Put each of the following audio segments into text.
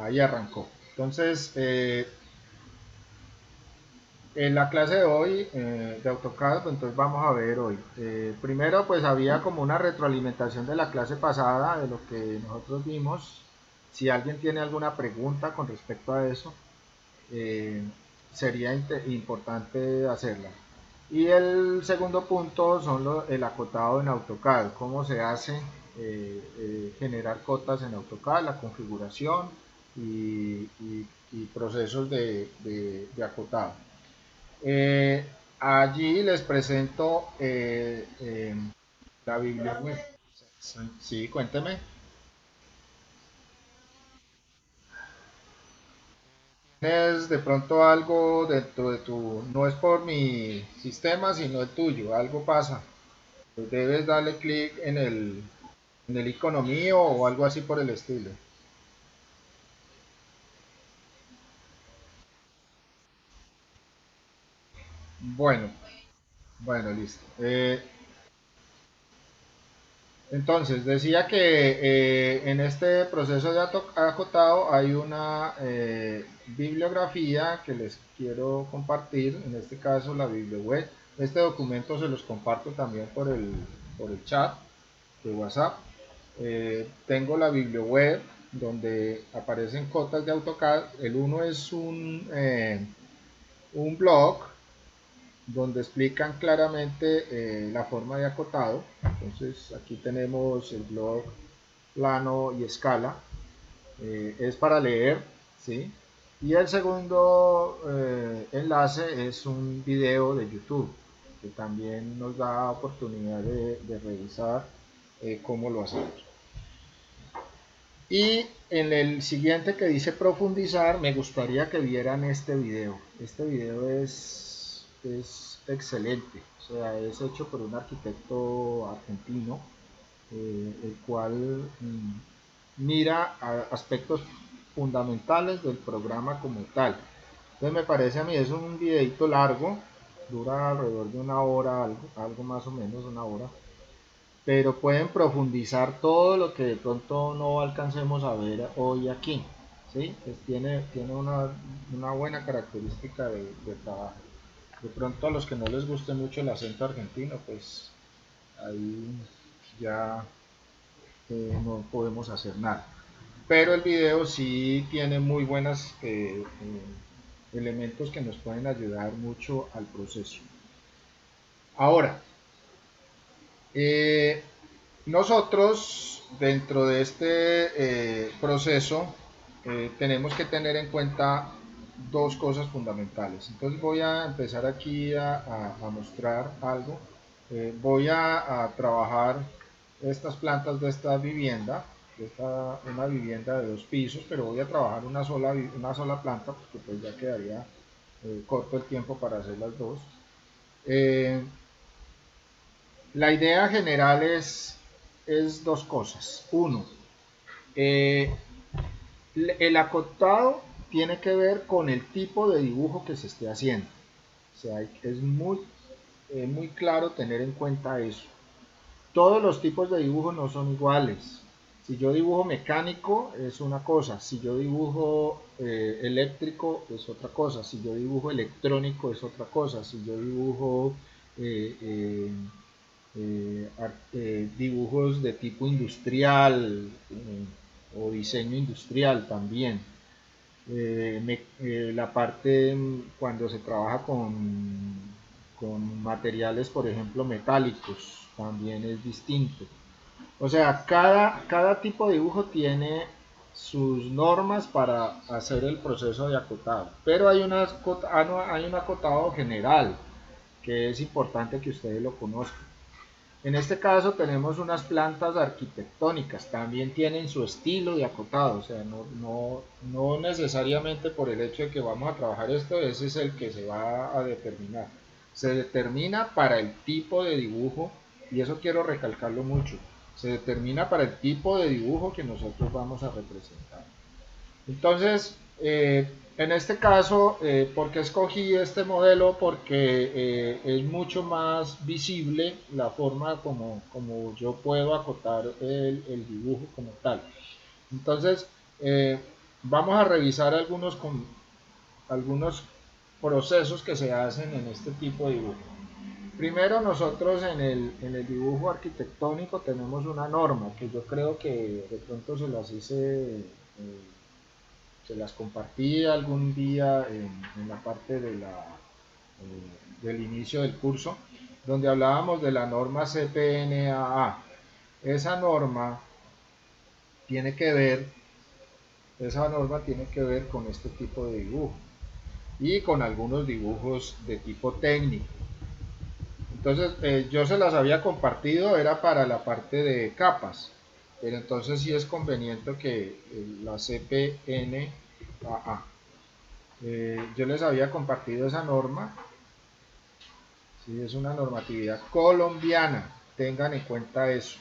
Ahí arrancó. Entonces, en la clase de hoy de AutoCAD, pues, entonces vamos a ver hoy. Primero, pues había como una retroalimentación de la clase pasada, de lo que nosotros vimos. Si alguien tiene alguna pregunta con respecto a eso, eh, sería importante hacerla. Y el segundo punto son el acotado en AutoCAD, cómo se hace generar cotas en AutoCAD, la configuración y procesos de acotado. Eh, Allí les presento la Biblia web. Sí, sí, cuénteme. ¿Tienes de pronto algo dentro de tu, no es por mi sistema, sino el tuyo, algo pasa? Debes darle clic en el icono mío o algo así por el estilo. Bueno, bueno, listo. Entonces, decía que en este proceso de acotado hay una bibliografía que les quiero compartir, en este caso la biblioweb. Este documento se los comparto también por el chat de WhatsApp. Tengo la biblioweb donde aparecen cotas de AutoCAD. El uno es un blog donde explican claramente la forma de acotado. Entonces aquí tenemos el blog plano y escala. Es para leer, ¿sí? Y el segundo enlace es un video de YouTube que también nos da oportunidad de revisar cómo lo hacemos. Y en el siguiente que dice profundizar, me gustaría que vieran este video. Este video es excelente, o sea, es hecho por un arquitecto argentino, el cual mira aspectos fundamentales del programa como tal. Entonces me parece a mí, es un videito largo, dura alrededor de una hora, algo más o menos una hora, pero pueden profundizar todo lo que de pronto no alcancemos a ver hoy aquí. ¿Sí? Pues tiene una buena característica de trabajo. De pronto a los que no les guste mucho el acento argentino, pues ahí ya no podemos hacer nada. Pero el video sí tiene muy buenos elementos que nos pueden ayudar mucho al proceso. Ahora, eh, nosotros dentro de este proceso tenemos que tener en cuenta dos cosas fundamentales. Entonces voy a empezar aquí a mostrar algo. Voy a trabajar estas plantas de esta vivienda, una vivienda de dos pisos, pero voy a trabajar una sola planta porque pues ya quedaría corto el tiempo para hacer las dos. Eh, la idea general es dos cosas. Uno, eh, el acotado tiene que ver con el tipo de dibujo que se esté haciendo. O sea, es muy claro tener en cuenta eso. Todos los tipos de dibujo no son iguales. Si yo dibujo mecánico es una cosa, si yo dibujo eléctrico es otra cosa, si yo dibujo electrónico es otra cosa, si yo dibujo eh, eh, dibujos de tipo industrial o diseño industrial también. La parte cuando se trabaja con materiales, por ejemplo, metálicos, también es distinto. O sea, cada tipo de dibujo tiene sus normas para hacer el proceso de acotado. Pero hay un acotado general que es importante que ustedes lo conozcan. En este caso tenemos unas plantas arquitectónicas, también tienen su estilo de acotado, o sea, no necesariamente por el hecho de que vamos a trabajar esto, ese es el que se va a determinar. Se determina para el tipo de dibujo, y eso quiero recalcarlo mucho, se determina para el tipo de dibujo que nosotros vamos a representar. Entonces, en este caso, ¿por qué escogí este modelo? Porque es mucho más visible la forma como yo puedo acotar el dibujo como tal. Entonces, Vamos a revisar algunos procesos que se hacen en este tipo de dibujo. Primero nosotros en el dibujo arquitectónico tenemos una norma que yo creo que de pronto se las compartí algún día en la parte del inicio del curso, donde hablábamos de la norma CPNAA. Esa norma tiene que ver, esa norma tiene que ver con este tipo de dibujo y con algunos dibujos de tipo técnico. Entonces yo se las había compartido, era para la parte de capas, pero entonces sí es conveniente que la CPNAA, yo les había compartido esa norma, sí, es una normatividad colombiana, tengan en cuenta eso,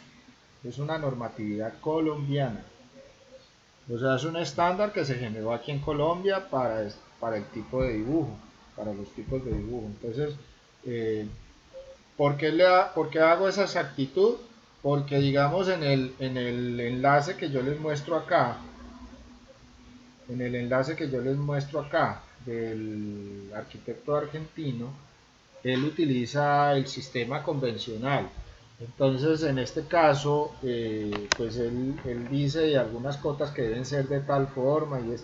es una normatividad colombiana, o sea, es un estándar que se generó aquí en Colombia para el tipo de dibujo, para los tipos de dibujo. Entonces, eh, ¿por qué hago esa exactitud? Porque digamos en el enlace que yo les muestro acá, en el enlace que yo les muestro acá del arquitecto argentino, él utiliza el sistema convencional. Entonces, en este caso, pues él dice de algunas cotas que deben ser de tal forma y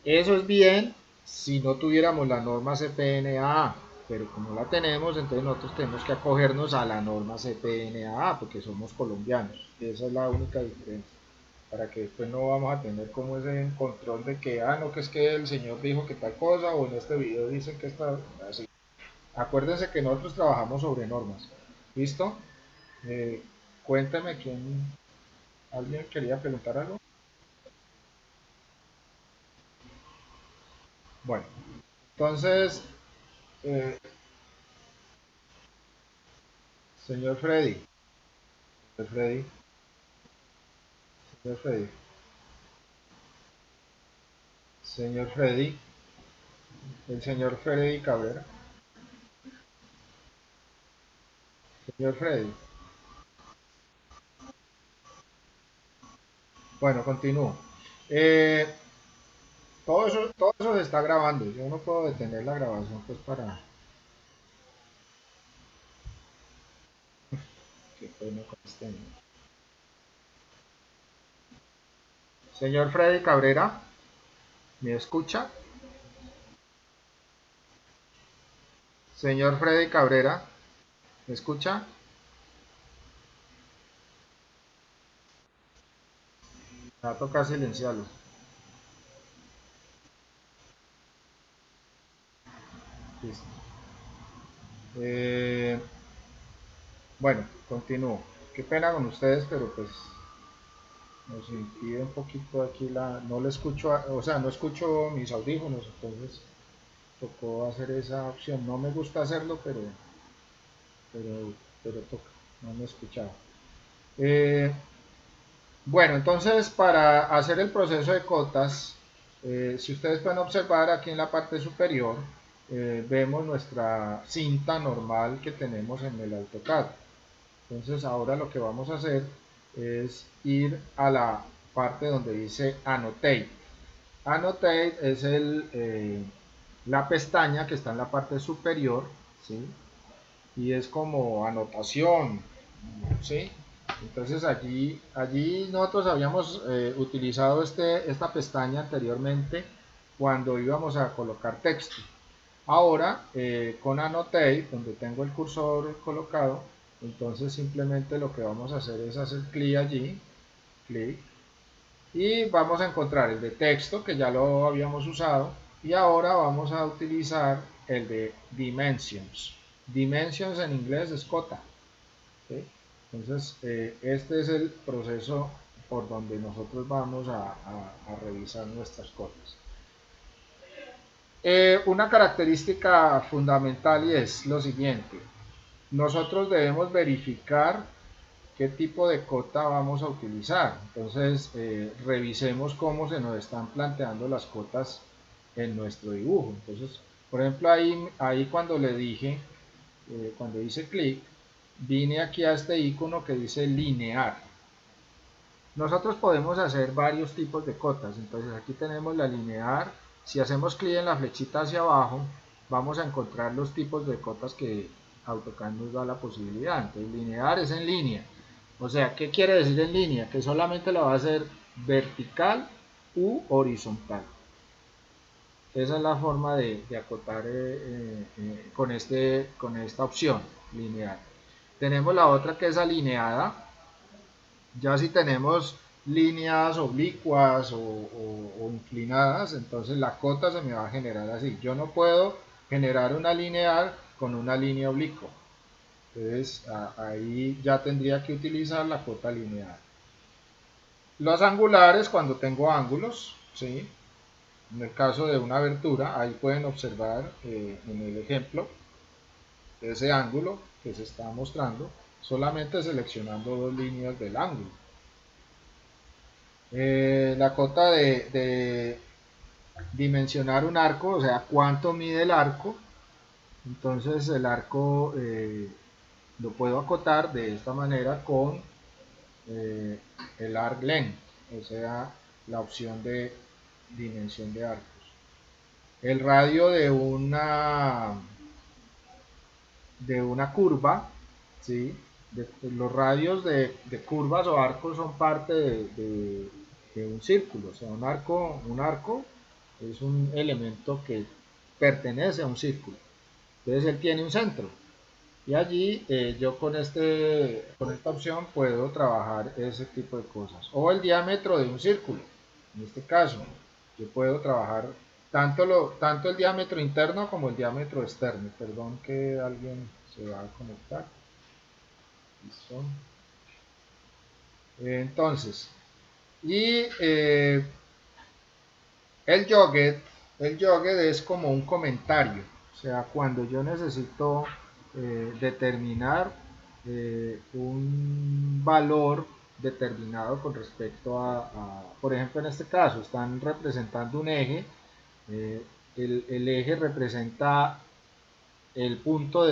eso es bien si no tuviéramos la norma CPNA, pero como la tenemos, entonces nosotros tenemos que acogernos a la norma CPNA porque somos colombianos. Esa es la única diferencia. Para que después no vamos a tener como ese control de que, no, que es que el señor dijo que tal cosa o en este video dicen que está así. Acuérdense que nosotros trabajamos sobre normas. ¿Listo? Eh, cuénteme alguien quería preguntar algo. Bueno, entonces, eh, señor Freddy, señor Freddy, señor Freddy, señor Freddy, el señor Freddy Cabrera, señor Freddy. Bueno, continúo. Eh, todo eso se está grabando. Yo no puedo detener la grabación pues para que pues no conste. Señor Freddy Cabrera, ¿me escucha? Señor Freddy Cabrera, ¿me escucha? Me va a tocar silenciarlo. Listo. Eh, bueno, continúo. Qué pena con ustedes, pero pues nos impide un poquito aquí no le escucho, o sea, no escucho mis audífonos, entonces tocó hacer esa opción. No me gusta hacerlo, pero, pero toca, no me he escuchado. Eh, bueno, entonces para hacer el proceso de cotas, si ustedes pueden observar aquí en la parte superior, vemos nuestra cinta normal que tenemos en el AutoCAD. Entonces ahora lo que vamos a hacer es ir a la parte donde dice Annotate. Annotate es la pestaña que está en la parte superior, ¿sí? Y es como anotación, ¿sí? Entonces allí nosotros habíamos utilizado esta pestaña anteriormente cuando íbamos a colocar texto. Ahora con Annotate, donde tengo el cursor colocado, entonces simplemente lo que vamos a hacer es hacer clic allí, clic, y vamos a encontrar el de texto que ya lo habíamos usado y ahora vamos a utilizar el de Dimensions. Dimensions en inglés es cota. ¿Sí? Entonces este es el proceso por donde nosotros vamos a revisar nuestras cotas. Una característica fundamental y es lo siguiente. Nosotros debemos verificar qué tipo de cota vamos a utilizar. Entonces, revisemos cómo se nos están planteando las cotas en nuestro dibujo. Entonces, por ejemplo, ahí cuando le dije, cuando hice clic, vine aquí a este icono que dice linear. Nosotros podemos hacer varios tipos de cotas. Entonces aquí tenemos la lineal. Si hacemos clic en la flechita hacia abajo, vamos a encontrar los tipos de cotas que AutoCAD nos da la posibilidad. Entonces lineal es en línea. O sea, ¿qué quiere decir en línea? Que solamente la va a hacer vertical u horizontal. Esa es la forma de acotar con esta opción lineal. Tenemos la otra que es alineada. Ya si tenemos líneas oblicuas o inclinadas, entonces la cota se me va a generar así. Yo no puedo generar una lineal con una línea oblicua. Entonces ahí ya tendría que utilizar la cota lineal. Los angulares, cuando tengo ángulos, ¿sí? En el caso de una abertura, ahí pueden observar en el ejemplo ese ángulo que se está mostrando, solamente seleccionando dos líneas del ángulo. La cota de dimensionar un arco, o sea, cuánto mide el arco. Entonces el arco lo puedo acotar de esta manera con el arc length, o sea, la opción de dimensión de arcos. El radio de una curva, ¿sí? Los radios de curvas o arcos son parte de un círculo. O sea, un arco es un elemento que pertenece a un círculo. Entonces él tiene un centro. Y allí yo con esta opción puedo trabajar ese tipo de cosas. O el diámetro de un círculo. En este caso, yo puedo trabajar tanto el diámetro interno como el diámetro externo. Perdón que alguien se va a conectar. Listo. Entonces, y el joget es como un comentario. O sea, cuando yo necesito determinar un valor determinado con respecto por ejemplo, en este caso, están representando un eje. eh, el eje representa el punto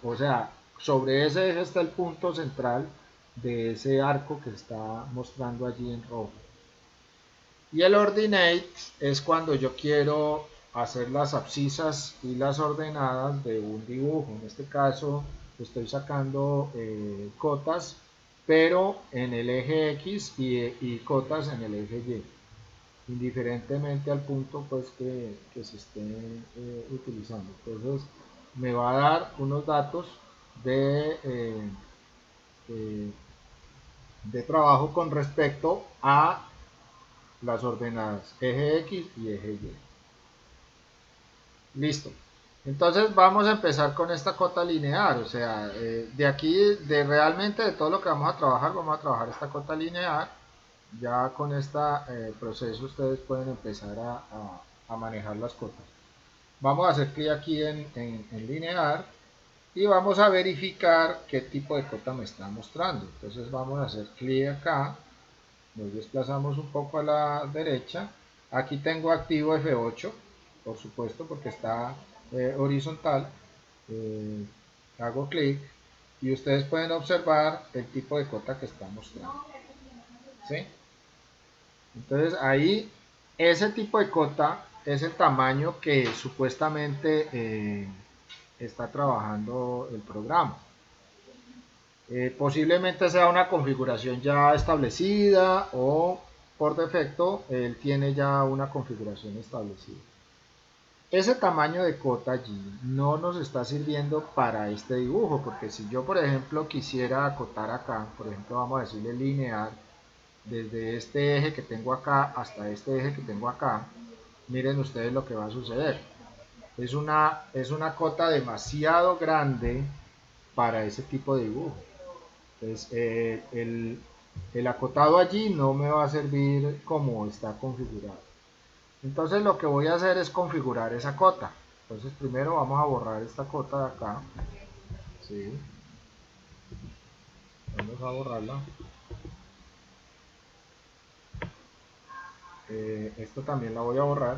o sea, sobre ese eje está el punto central de ese arco que está mostrando allí en rojo. Y el ordinate es cuando yo quiero hacer las abscisas y las ordenadas de un dibujo. En este caso estoy sacando cotas, pero en el eje X y cotas en el eje Y, indiferentemente al punto pues que se esté utilizando. Entonces me va a dar unos datos eh, de trabajo con respecto a las ordenadas eje X y eje Y. Listo. Entonces vamos a empezar con esta cota lineal, o sea, de aquí, realmente de todo lo que vamos a trabajar esta cota lineal. Ya con este proceso ustedes pueden empezar a manejar las cotas. Vamos a hacer clic aquí en lineal y vamos a verificar qué tipo de cota me está mostrando. Entonces vamos a hacer clic acá, nos desplazamos un poco a la derecha. Aquí tengo activo F8, por supuesto, porque está horizontal. Hago clic y ustedes pueden observar el tipo de cota que está mostrando. ¿Sí? Entonces ahí ese tipo de cota es el tamaño que supuestamente está trabajando el programa. Posiblemente sea una configuración ya establecida o por defecto él tiene ya una configuración establecida. Ese tamaño de cota allí no nos está sirviendo para este dibujo, porque si yo por ejemplo quisiera acotar acá, por ejemplo vamos a decirle lineal, desde este eje que tengo acá hasta este eje que tengo acá, miren ustedes lo que va a suceder. Es una cota demasiado grande para ese tipo de dibujo. Entonces el acotado allí no me va a servir como está configurado. Entonces lo que voy a hacer es configurar esa cota. Entonces primero vamos a borrar esta cota de acá. ¿Sí? Vamos a borrarla. Esto también la voy a borrar.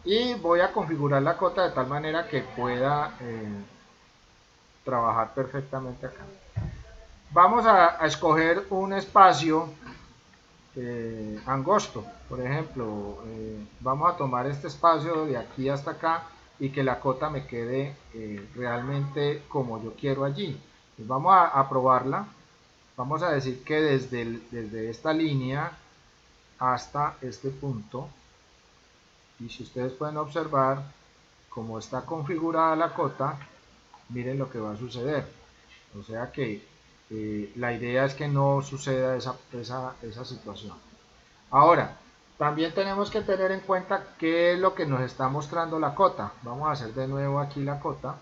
Y voy a configurar la cota de tal manera que pueda trabajar perfectamente acá. Vamos a escoger un espacio angosto. Por ejemplo, vamos a tomar este espacio de aquí hasta acá y que la cota me quede realmente como yo quiero allí. Pues vamos a probarla. Vamos a decir que desde esta línea hasta este punto, y si ustedes pueden observar cómo está configurada la cota, miren lo que va a suceder. O sea que la idea es que no suceda esa situación. Ahora, también tenemos que tener en cuenta qué es lo que nos está mostrando la cota. Vamos a hacer de nuevo aquí la cota.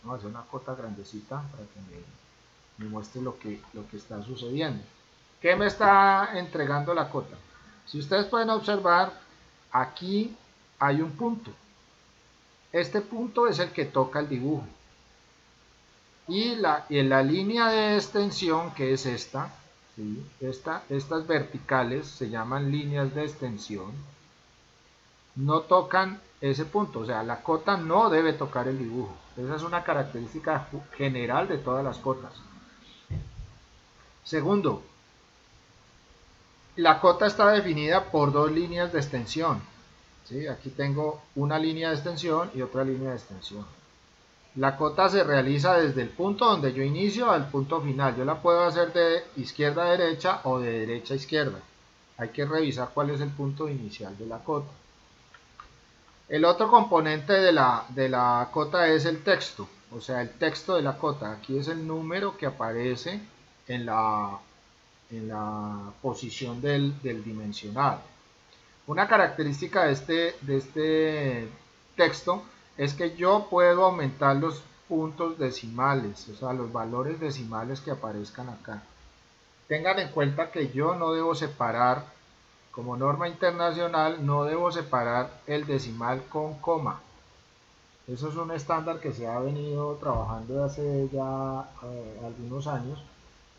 Vamos a hacer una cota grandecita para que me muestre lo que está sucediendo. ¿Qué me está entregando la cota? Si ustedes pueden observar, aquí hay un punto. Este punto es el que toca el dibujo. Y en la línea de extensión, que es esta, ¿sí? Estas verticales se llaman líneas de extensión, no tocan ese punto, o sea, la cota no debe tocar el dibujo. Esa es una característica general de todas las cotas. Segundo, la cota está definida por dos líneas de extensión. ¿Sí? Aquí tengo una línea de extensión y otra línea de extensión. La cota se realiza desde el punto donde yo inicio al punto final. Yo la puedo hacer de izquierda a derecha o de derecha a izquierda. Hay que revisar cuál es el punto inicial de la cota. El otro componente de la cota es el texto, o sea, el texto de la cota. Aquí es el número que aparece en la posición del dimensional. Una característica de este texto es que yo puedo aumentar los puntos decimales, o sea, los valores decimales que aparezcan acá. Tengan en cuenta que yo no debo separar, como norma internacional, no debo separar el decimal con coma. Eso es un estándar que se ha venido trabajando hace ya algunos años,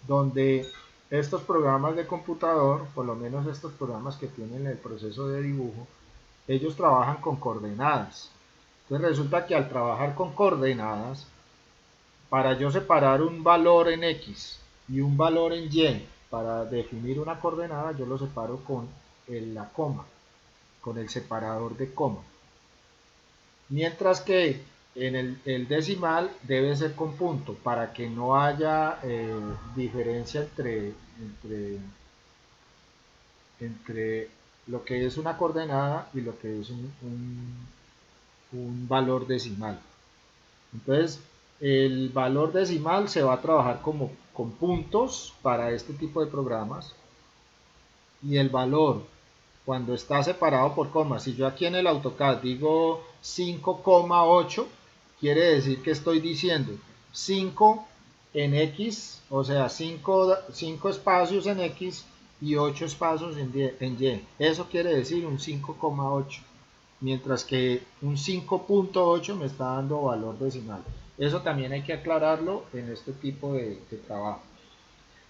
donde estos programas de computador, por lo menos estos programas que tienen el proceso de dibujo, ellos trabajan con coordenadas. Entonces resulta que al trabajar con coordenadas, para yo separar un valor en X y un valor en Y, para definir una coordenada, yo lo separo con la coma, con el separador de coma. Mientras que en el decimal debe ser con punto, para que no haya diferencia entre lo que es una coordenada y lo que es un valor decimal. Entonces, el valor decimal se va a trabajar como con puntos para este tipo de programas, y el valor cuando está separado por comas, si yo aquí en el AutoCAD digo 5,8, quiere decir que estoy diciendo 5 en X, o sea, 5 espacios en X y 8 espacios en Y. Eso quiere decir un 5,8, mientras que un 5,8 me está dando valor decimal. Eso también hay que aclararlo en este tipo de trabajo.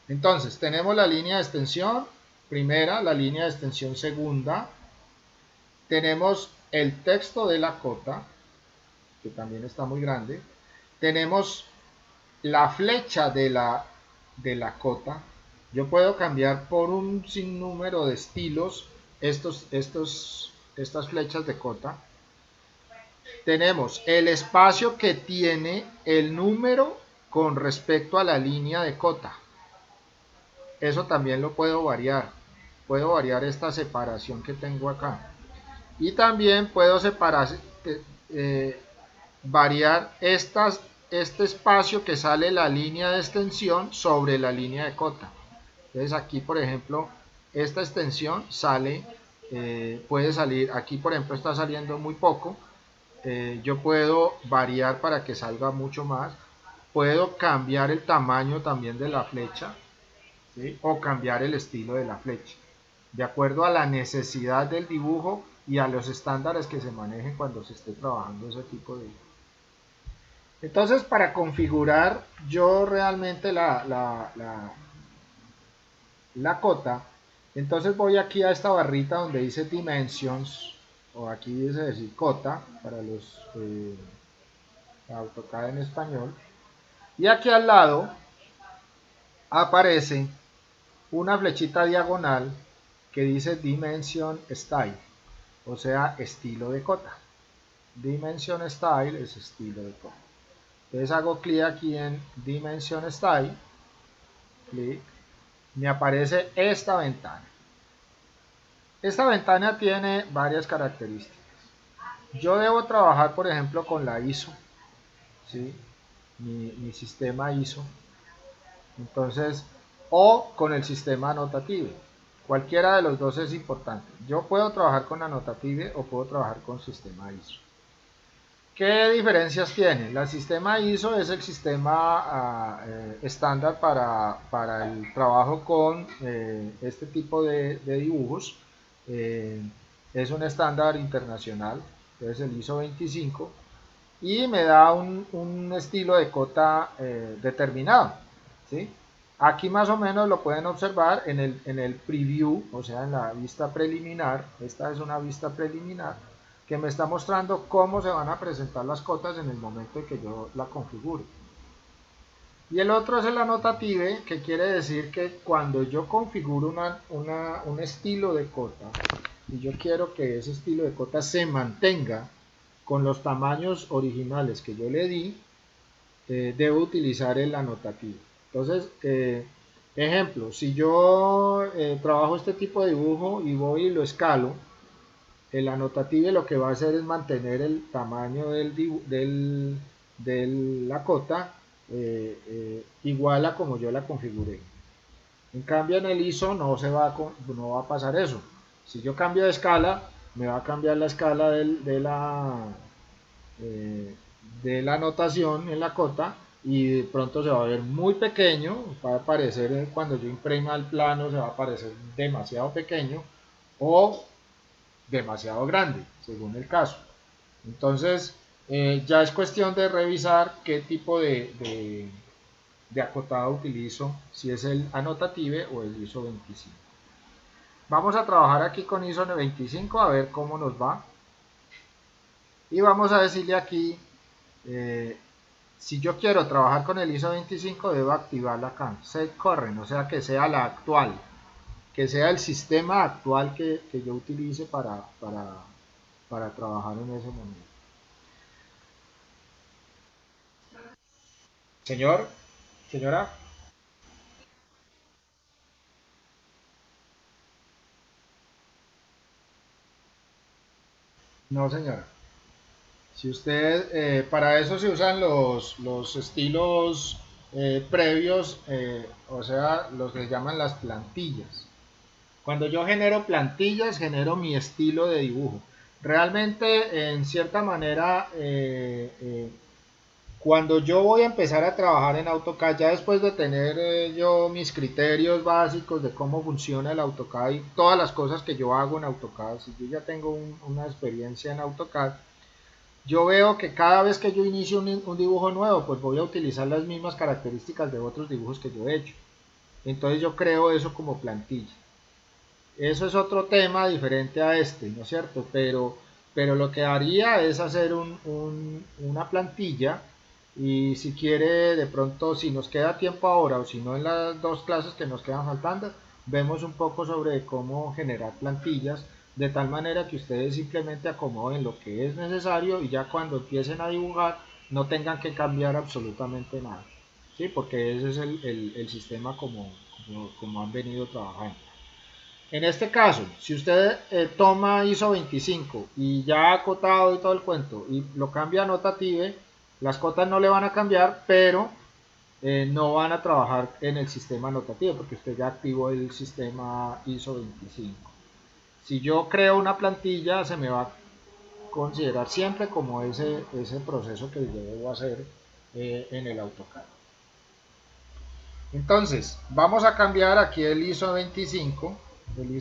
Entonces, tenemos la línea de extensión primera, la línea de extensión segunda, tenemos el texto de la cota, que también está muy grande, tenemos la flecha de la cota. Yo puedo cambiar por un sinnúmero de estilos estas flechas de cota. Tenemos el espacio que tiene el número con respecto a la línea de cota. Eso también lo puedo variar. Puedo variar esta separación que tengo acá. Y también puedo variar este espacio que sale la línea de extensión sobre la línea de cota. Entonces aquí, por ejemplo, esta extensión puede salir, aquí por ejemplo está saliendo muy poco. Yo puedo variar para que salga mucho más. Puedo cambiar el tamaño también de la flecha, ¿sí? O cambiar el estilo de la flecha, de acuerdo a la necesidad del dibujo y a los estándares que se manejen cuando se esté trabajando ese tipo de dibujo. Entonces, para configurar yo realmente la cota, entonces voy aquí a esta barrita donde dice Dimensions, o aquí dice decir cota, para los AutoCAD en español, y aquí al lado aparece una flechita diagonal que dice Dimension Style, o sea, estilo de cota. Dimension Style es estilo de cota. Entonces hago clic aquí en Dimension Style, clic, me aparece esta ventana. Esta ventana tiene varias características. Yo debo trabajar, por ejemplo, con la ISO, ¿sí? mi sistema ISO. Entonces, o con el sistema Annotative. Cualquiera de los dos es importante. Yo puedo trabajar con Annotative o puedo trabajar con sistema ISO. ¿Qué diferencias tiene? El sistema ISO es el sistema estándar para el trabajo con este tipo de dibujos. Es un estándar internacional, es el ISO 25, y me da un estilo de cota determinado, ¿sí? Aquí más o menos lo pueden observar en el preview, o sea, en la vista preliminar. Esta es una vista preliminar que me está mostrando cómo se van a presentar las cotas en el momento en que yo la configure. Y el otro es el annotative, que quiere decir que cuando yo configuro un estilo de cota y yo quiero que ese estilo de cota se mantenga con los tamaños originales que yo le di, debo utilizar el annotative. Entonces, ejemplo, si yo trabajo este tipo de dibujo y voy y lo escalo, el annotative lo que va a hacer es mantener el tamaño de la cota igual a como yo la configuré. En cambio en el ISO no va a pasar eso. Si yo cambio de escala, me va a cambiar la escala de la anotación en la cota y de pronto se va a ver muy pequeño, va a parecer cuando yo imprima el plano se va a parecer demasiado pequeño o demasiado grande, según el caso. Entonces, ya es cuestión de revisar qué tipo de acotado utilizo, si es el Annotative o el ISO 25. Vamos a trabajar aquí con ISO 25 a ver cómo nos va. Y vamos a decirle aquí, si yo quiero trabajar con el ISO 25, debo activarla acá, Set Current, o sea que sea la actual, que sea el sistema actual que yo utilice para trabajar en ese momento. Señor, señora, no señora. Si usted, para eso se usan los estilos previos, o sea, los que llaman las plantillas. Cuando yo genero plantillas, genero mi estilo de dibujo. Realmente, en cierta manera, cuando yo voy a empezar a trabajar en AutoCAD, ya después de tener yo mis criterios básicos de cómo funciona el AutoCAD y todas las cosas que yo hago en AutoCAD, si yo ya tengo una experiencia en AutoCAD, yo veo que cada vez que yo inicio un dibujo nuevo, pues voy a utilizar las mismas características de otros dibujos que yo he hecho. Entonces yo creo eso como plantilla. Eso es otro tema diferente a este, ¿no es cierto? Pero lo que haría es hacer una plantilla y si quiere, de pronto, si nos queda tiempo ahora o si no en las dos clases que nos quedan faltando, vemos un poco sobre cómo generar plantillas de tal manera que ustedes simplemente acomoden lo que es necesario y ya cuando empiecen a dibujar no tengan que cambiar absolutamente nada, ¿sí? Porque ese es el sistema como han venido trabajando. En este caso, si usted toma ISO 25 y ya ha acotado y todo el cuento y lo cambia a Annotative, las cotas no le van a cambiar, pero no van a trabajar en el sistema Annotative porque usted ya activó el sistema ISO 25. Si yo creo una plantilla, se me va a considerar siempre como ese proceso que yo debo hacer en el AutoCAD. Entonces, vamos a cambiar aquí el ISO 25 y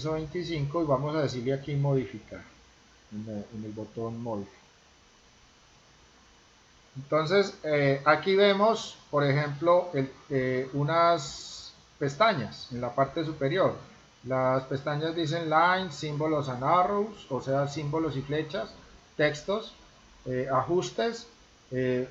vamos a decirle aquí modificar en el botón modificar. Entonces, aquí vemos, por ejemplo, unas pestañas en la parte superior. Las pestañas dicen line, símbolos and arrows, o sea, símbolos y flechas, textos, ajustes,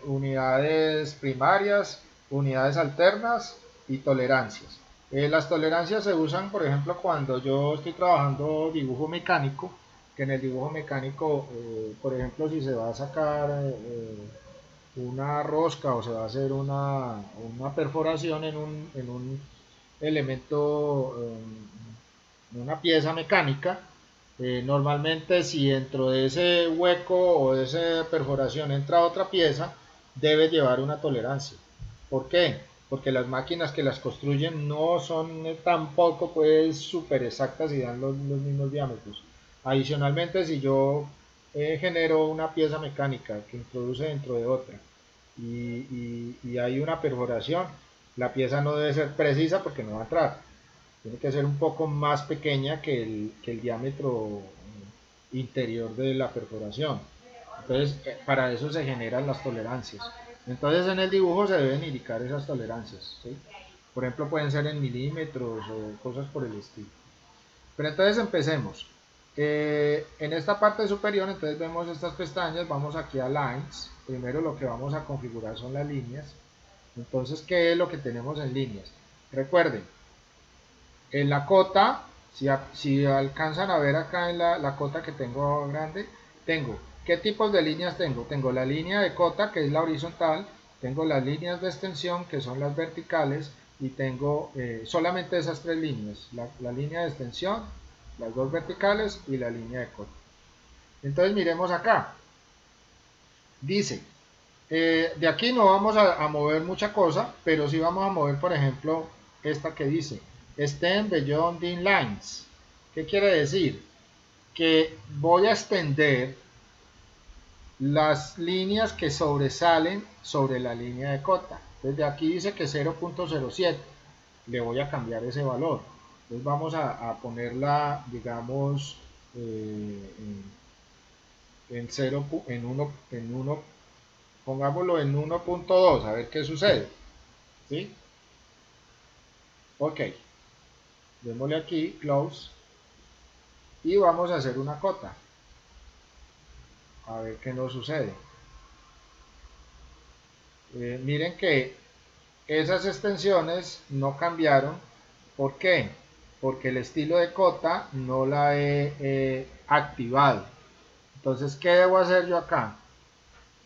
unidades primarias, unidades alternas y tolerancias. Las tolerancias se usan, por ejemplo, cuando yo estoy trabajando dibujo mecánico, que en el dibujo mecánico, por ejemplo, si se va a sacar una rosca o se va a hacer una perforación en un elemento, una pieza mecánica, normalmente si dentro de ese hueco o de esa perforación entra otra pieza, debe llevar una tolerancia. ¿Por qué? Porque las máquinas que las construyen no son tampoco pues súper exactas y dan los mismos diámetros. Adicionalmente, si yo genero una pieza mecánica que introduce dentro de otra y hay una perforación, la pieza no debe ser precisa porque no va a entrar. Tiene que ser un poco más pequeña que el diámetro interior de la perforación. Entonces, para eso se generan las tolerancias. Entonces, en el dibujo se deben indicar esas tolerancias, ¿sí? Por ejemplo, pueden ser en milímetros o cosas por el estilo. Pero entonces empecemos. En esta parte superior, entonces vemos estas pestañas, vamos aquí a Lines. Primero lo que vamos a configurar son las líneas. Entonces, ¿qué es lo que tenemos en líneas? Recuerden, en la cota, si alcanzan a ver acá en la cota que tengo grande, tengo, ¿qué tipos de líneas tengo? Tengo la línea de cota, que es la horizontal, tengo las líneas de extensión, que son las verticales, y tengo solamente esas tres líneas, la línea de extensión, las dos verticales y la línea de cota. Entonces miremos acá, dice, de aquí no vamos a mover mucha cosa, pero sí vamos a mover, por ejemplo, esta que dice Extend Beyond the Lines. ¿Qué quiere decir? Que voy a extender las líneas que sobresalen sobre la línea de cota. Desde aquí dice que 0.07. Le voy a cambiar ese valor. Entonces vamos a ponerla, digamos, en 0, en 1, pongámoslo en 1.2, a ver qué sucede. ¿Sí? Ok, démosle aquí, close, y vamos a hacer una cota, a ver qué nos sucede. Miren que esas extensiones no cambiaron. ¿Por qué? Porque el estilo de cota no la he activado. Entonces, ¿qué debo hacer yo acá?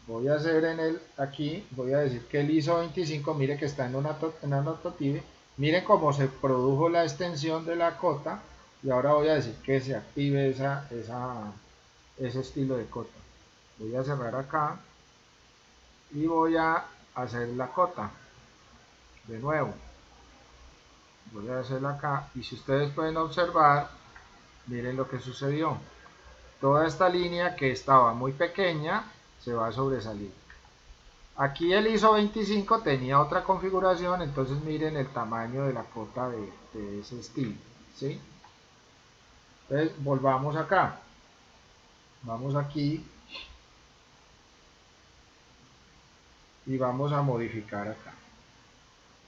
Voy a hacer aquí, voy a decir que el ISO 25, mire que está en una Anotative, miren cómo se produjo la extensión de la cota, y ahora voy a decir que se active ese estilo de cota. Voy a cerrar acá y voy a hacer la cota de nuevo. Voy a hacerla acá y si ustedes pueden observar, miren lo que sucedió. Toda esta línea que estaba muy pequeña se va a sobresalir. Aquí el ISO 25 tenía otra configuración, entonces miren el tamaño de la cota de ese estilo, ¿sí? Entonces volvamos acá, vamos aquí y vamos a modificar acá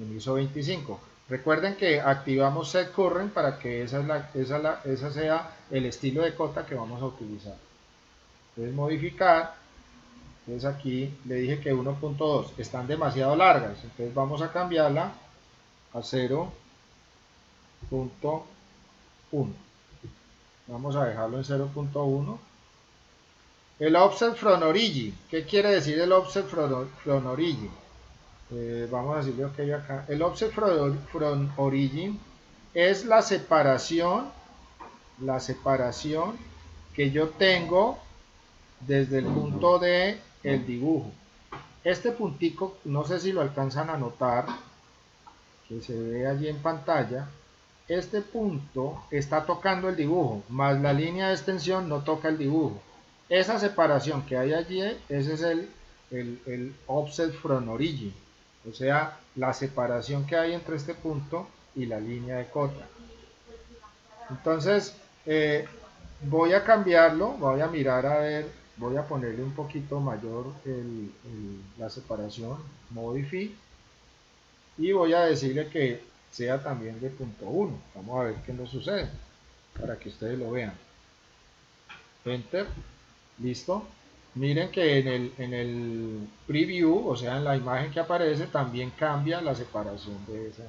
en ISO 25. Recuerden que activamos Set Current para que esa sea el estilo de cota que vamos a utilizar. Entonces modificar, entonces aquí le dije que 1.2, están demasiado largas, entonces vamos a cambiarla a 0.1. Vamos a dejarlo en 0.1. El offset from origin, ¿qué quiere decir el offset from origin? Vamos a decirle ok acá. El offset from origin es la separación que yo tengo desde el punto de el dibujo. Este puntico, no sé si lo alcanzan a notar, que se ve allí en pantalla, este punto está tocando el dibujo, más la línea de extensión no toca el dibujo. Esa separación que hay allí, ese es el offset from origin, o sea, la separación que hay entre este punto y la línea de cota. Entonces, voy a cambiarlo, voy a mirar a ver, voy a ponerle un poquito mayor la separación, modify, y voy a decirle que sea también de punto 1. Vamos a ver qué nos sucede para que ustedes lo vean. Enter, listo. Miren que en el preview, o sea en la imagen que aparece, también cambia la separación de esa.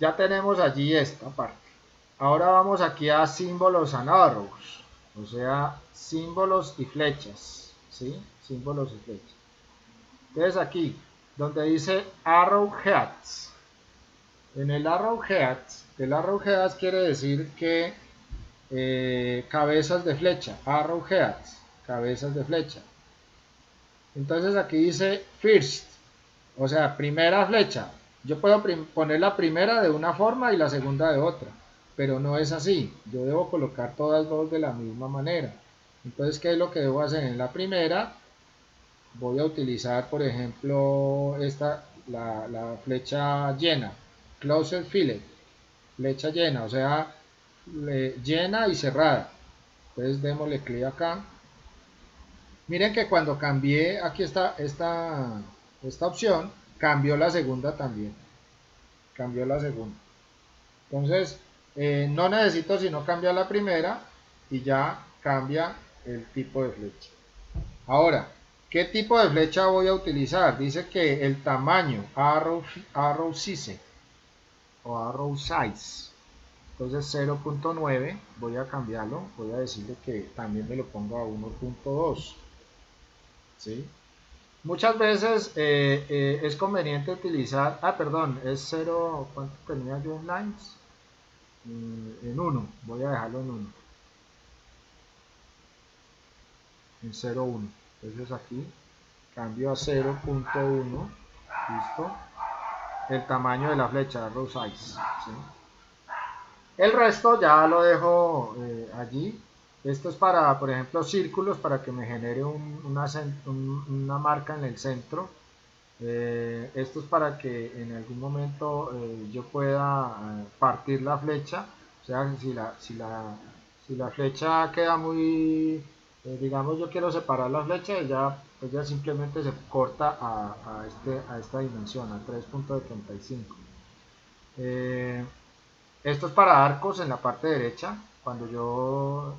Ya tenemos allí esta parte. Ahora vamos aquí a símbolos and arrows, o sea, símbolos y flechas, ¿sí? Símbolos y flechas. Entonces aquí, donde dice arrowheads, en el arrowheads quiere decir que cabezas de flecha, arrowheads, cabezas de flecha. Entonces aquí dice first, o sea, primera flecha. Yo puedo poner la primera de una forma y la segunda de otra, pero no es así. Yo debo colocar todas dos de la misma manera. Entonces, ¿qué es lo que debo hacer? En la primera voy a utilizar, por ejemplo, la flecha llena, closed fillet, flecha llena, o sea, llena y cerrada. Entonces démosle clic acá. Miren que cuando cambié aquí esta opción, cambió la segunda también. Cambió la segunda. Entonces, no necesito sino cambiar la primera y ya cambia el tipo de flecha. Ahora, ¿qué tipo de flecha voy a utilizar? Dice que el tamaño, arrow size o arrow size. Entonces 0.9, voy a cambiarlo, voy a decirle que también me lo ponga a 1.2. ¿Sí? Muchas veces es conveniente utilizar, perdón, es 0, ¿cuánto tenía yo en lines? En 1, voy a dejarlo en 1, en 0.1. Entonces aquí cambio a 0.1, listo. El tamaño de la flecha, row size. ¿Sí? El resto ya lo dejo allí. Esto es para, por ejemplo, círculos, para que me genere una marca en el centro. Esto es para que en algún momento yo pueda partir la flecha. O sea, si la flecha queda muy, digamos, yo quiero separar la flecha, ella simplemente se corta a esta dimensión, a 3.75. Esto es para arcos en la parte derecha, cuando yo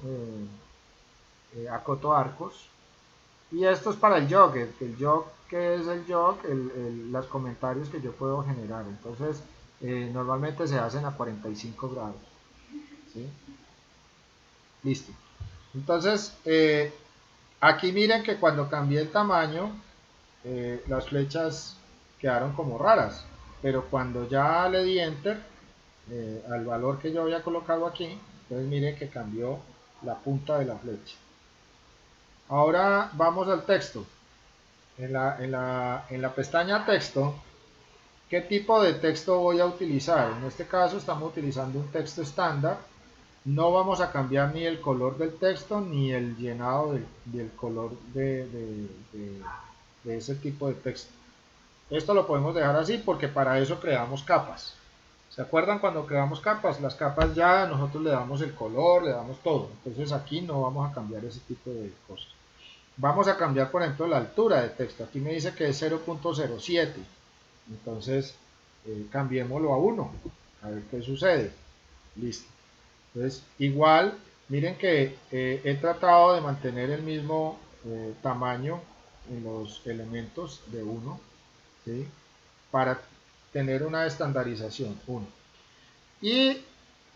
acoto arcos. Y esto es para el jog, ¿qué es el jog? Los comentarios que yo puedo generar. Entonces, normalmente se hacen a 45 grados. ¿Sí? Listo. Entonces, aquí miren que cuando cambié el tamaño, las flechas quedaron como raras. Pero cuando ya le di enter, al valor que yo había colocado aquí, entonces miren que cambió la punta de la flecha. Ahora vamos al texto. En la pestaña texto, ¿qué tipo de texto voy a utilizar? En este caso estamos utilizando un texto estándar. No vamos a cambiar ni el color del texto ni el llenado del color de ese tipo de texto. Esto lo podemos dejar así porque para eso creamos capas. ¿Se acuerdan cuando creamos capas? Las capas ya nosotros le damos el color, le damos todo. Entonces aquí no vamos a cambiar ese tipo de cosas. Vamos a cambiar, por ejemplo, la altura de texto. Aquí me dice que es 0.07. Entonces, cambiémoslo a 1. A ver qué sucede. Listo. Entonces, igual, miren que he tratado de mantener el mismo tamaño en los elementos de 1. ¿Sí? Para tener una estandarización. 1. Y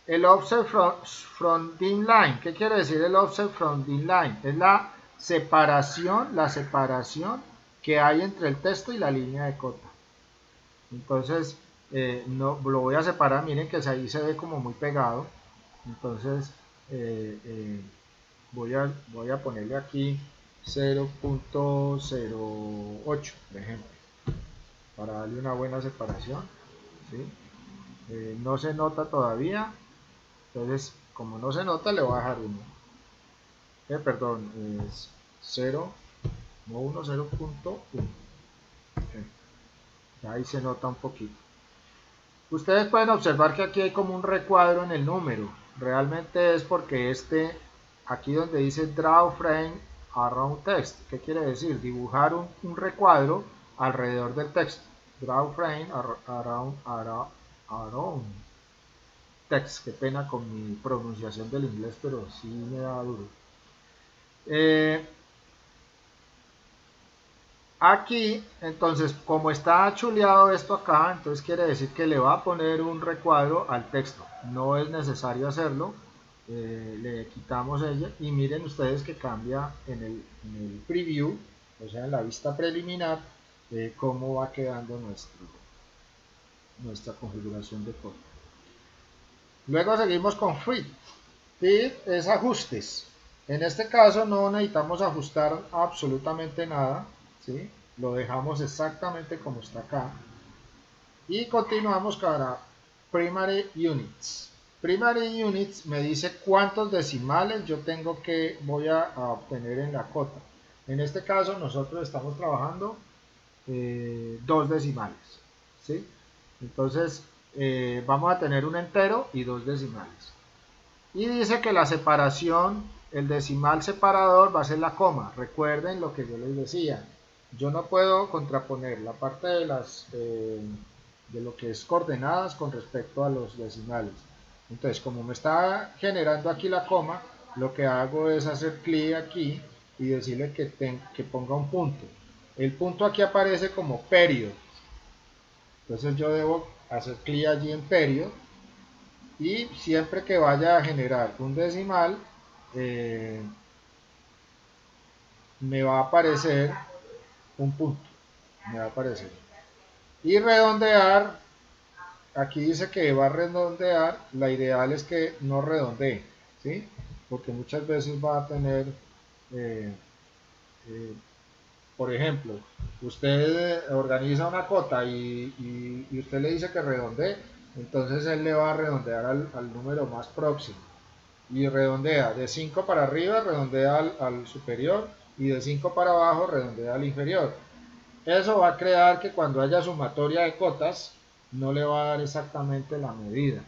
el offset from dim line. ¿Qué quiere decir el offset from dim line? Es la separación que hay entre el texto y la línea de cota. Entonces, no, lo voy a separar, miren que ahí se ve como muy pegado. Entonces, voy a ponerle aquí 0.08, por ejemplo, para darle una buena separación. ¿Sí? No se nota todavía, entonces, como no se nota, le voy a dejar 1. Perdón, es 0, no 1, 0.1. Ahí se nota un poquito. Ustedes pueden observar que aquí hay como un recuadro en el número. Realmente es porque aquí donde dice Draw Frame Around Text. ¿Qué quiere decir? Dibujar un recuadro alrededor del texto. Draw Frame Around Text. Qué pena con mi pronunciación del inglés, pero sí me da duro. Aquí, entonces, como está chuleado esto acá, entonces quiere decir que le va a poner un recuadro al texto. No es necesario hacerlo. Le quitamos ella y miren ustedes que cambia en el preview, o sea, en la vista preliminar, cómo va quedando nuestra configuración de código. Luego seguimos con Fit. Fit es ajustes. En este caso no necesitamos ajustar absolutamente nada, ¿sí? Lo dejamos exactamente como está acá. Y continuamos para Primary Units. Primary Units me dice cuántos decimales yo voy a obtener en la cota. En este caso nosotros estamos trabajando dos decimales, ¿sí? Entonces vamos a tener un entero y dos decimales. Y dice que la separación, el decimal separador va a ser la coma. Recuerden lo que yo les decía. Yo no puedo contraponer la parte de lo que es coordenadas con respecto a los decimales. Entonces, como me está generando aquí la coma, lo que hago es hacer clic aquí y decirle que ponga un punto. El punto aquí aparece como period. Entonces yo debo hacer clic allí en period y siempre que vaya a generar un decimal eh, me va a aparecer un punto, me va a aparecer. Y redondear, aquí dice que va a redondear, la ideal es que no redondee, ¿sí? Porque muchas veces va a tener, eh, eh, por ejemplo, usted organiza una cota y usted le dice que redondee, entonces él le va a redondear al número más próximo. Y redondea de 5 para arriba, redondea al superior, y de 5 para abajo, redondea al inferior. Eso va a crear que cuando haya sumatoria de cotas no le va a dar exactamente la medida.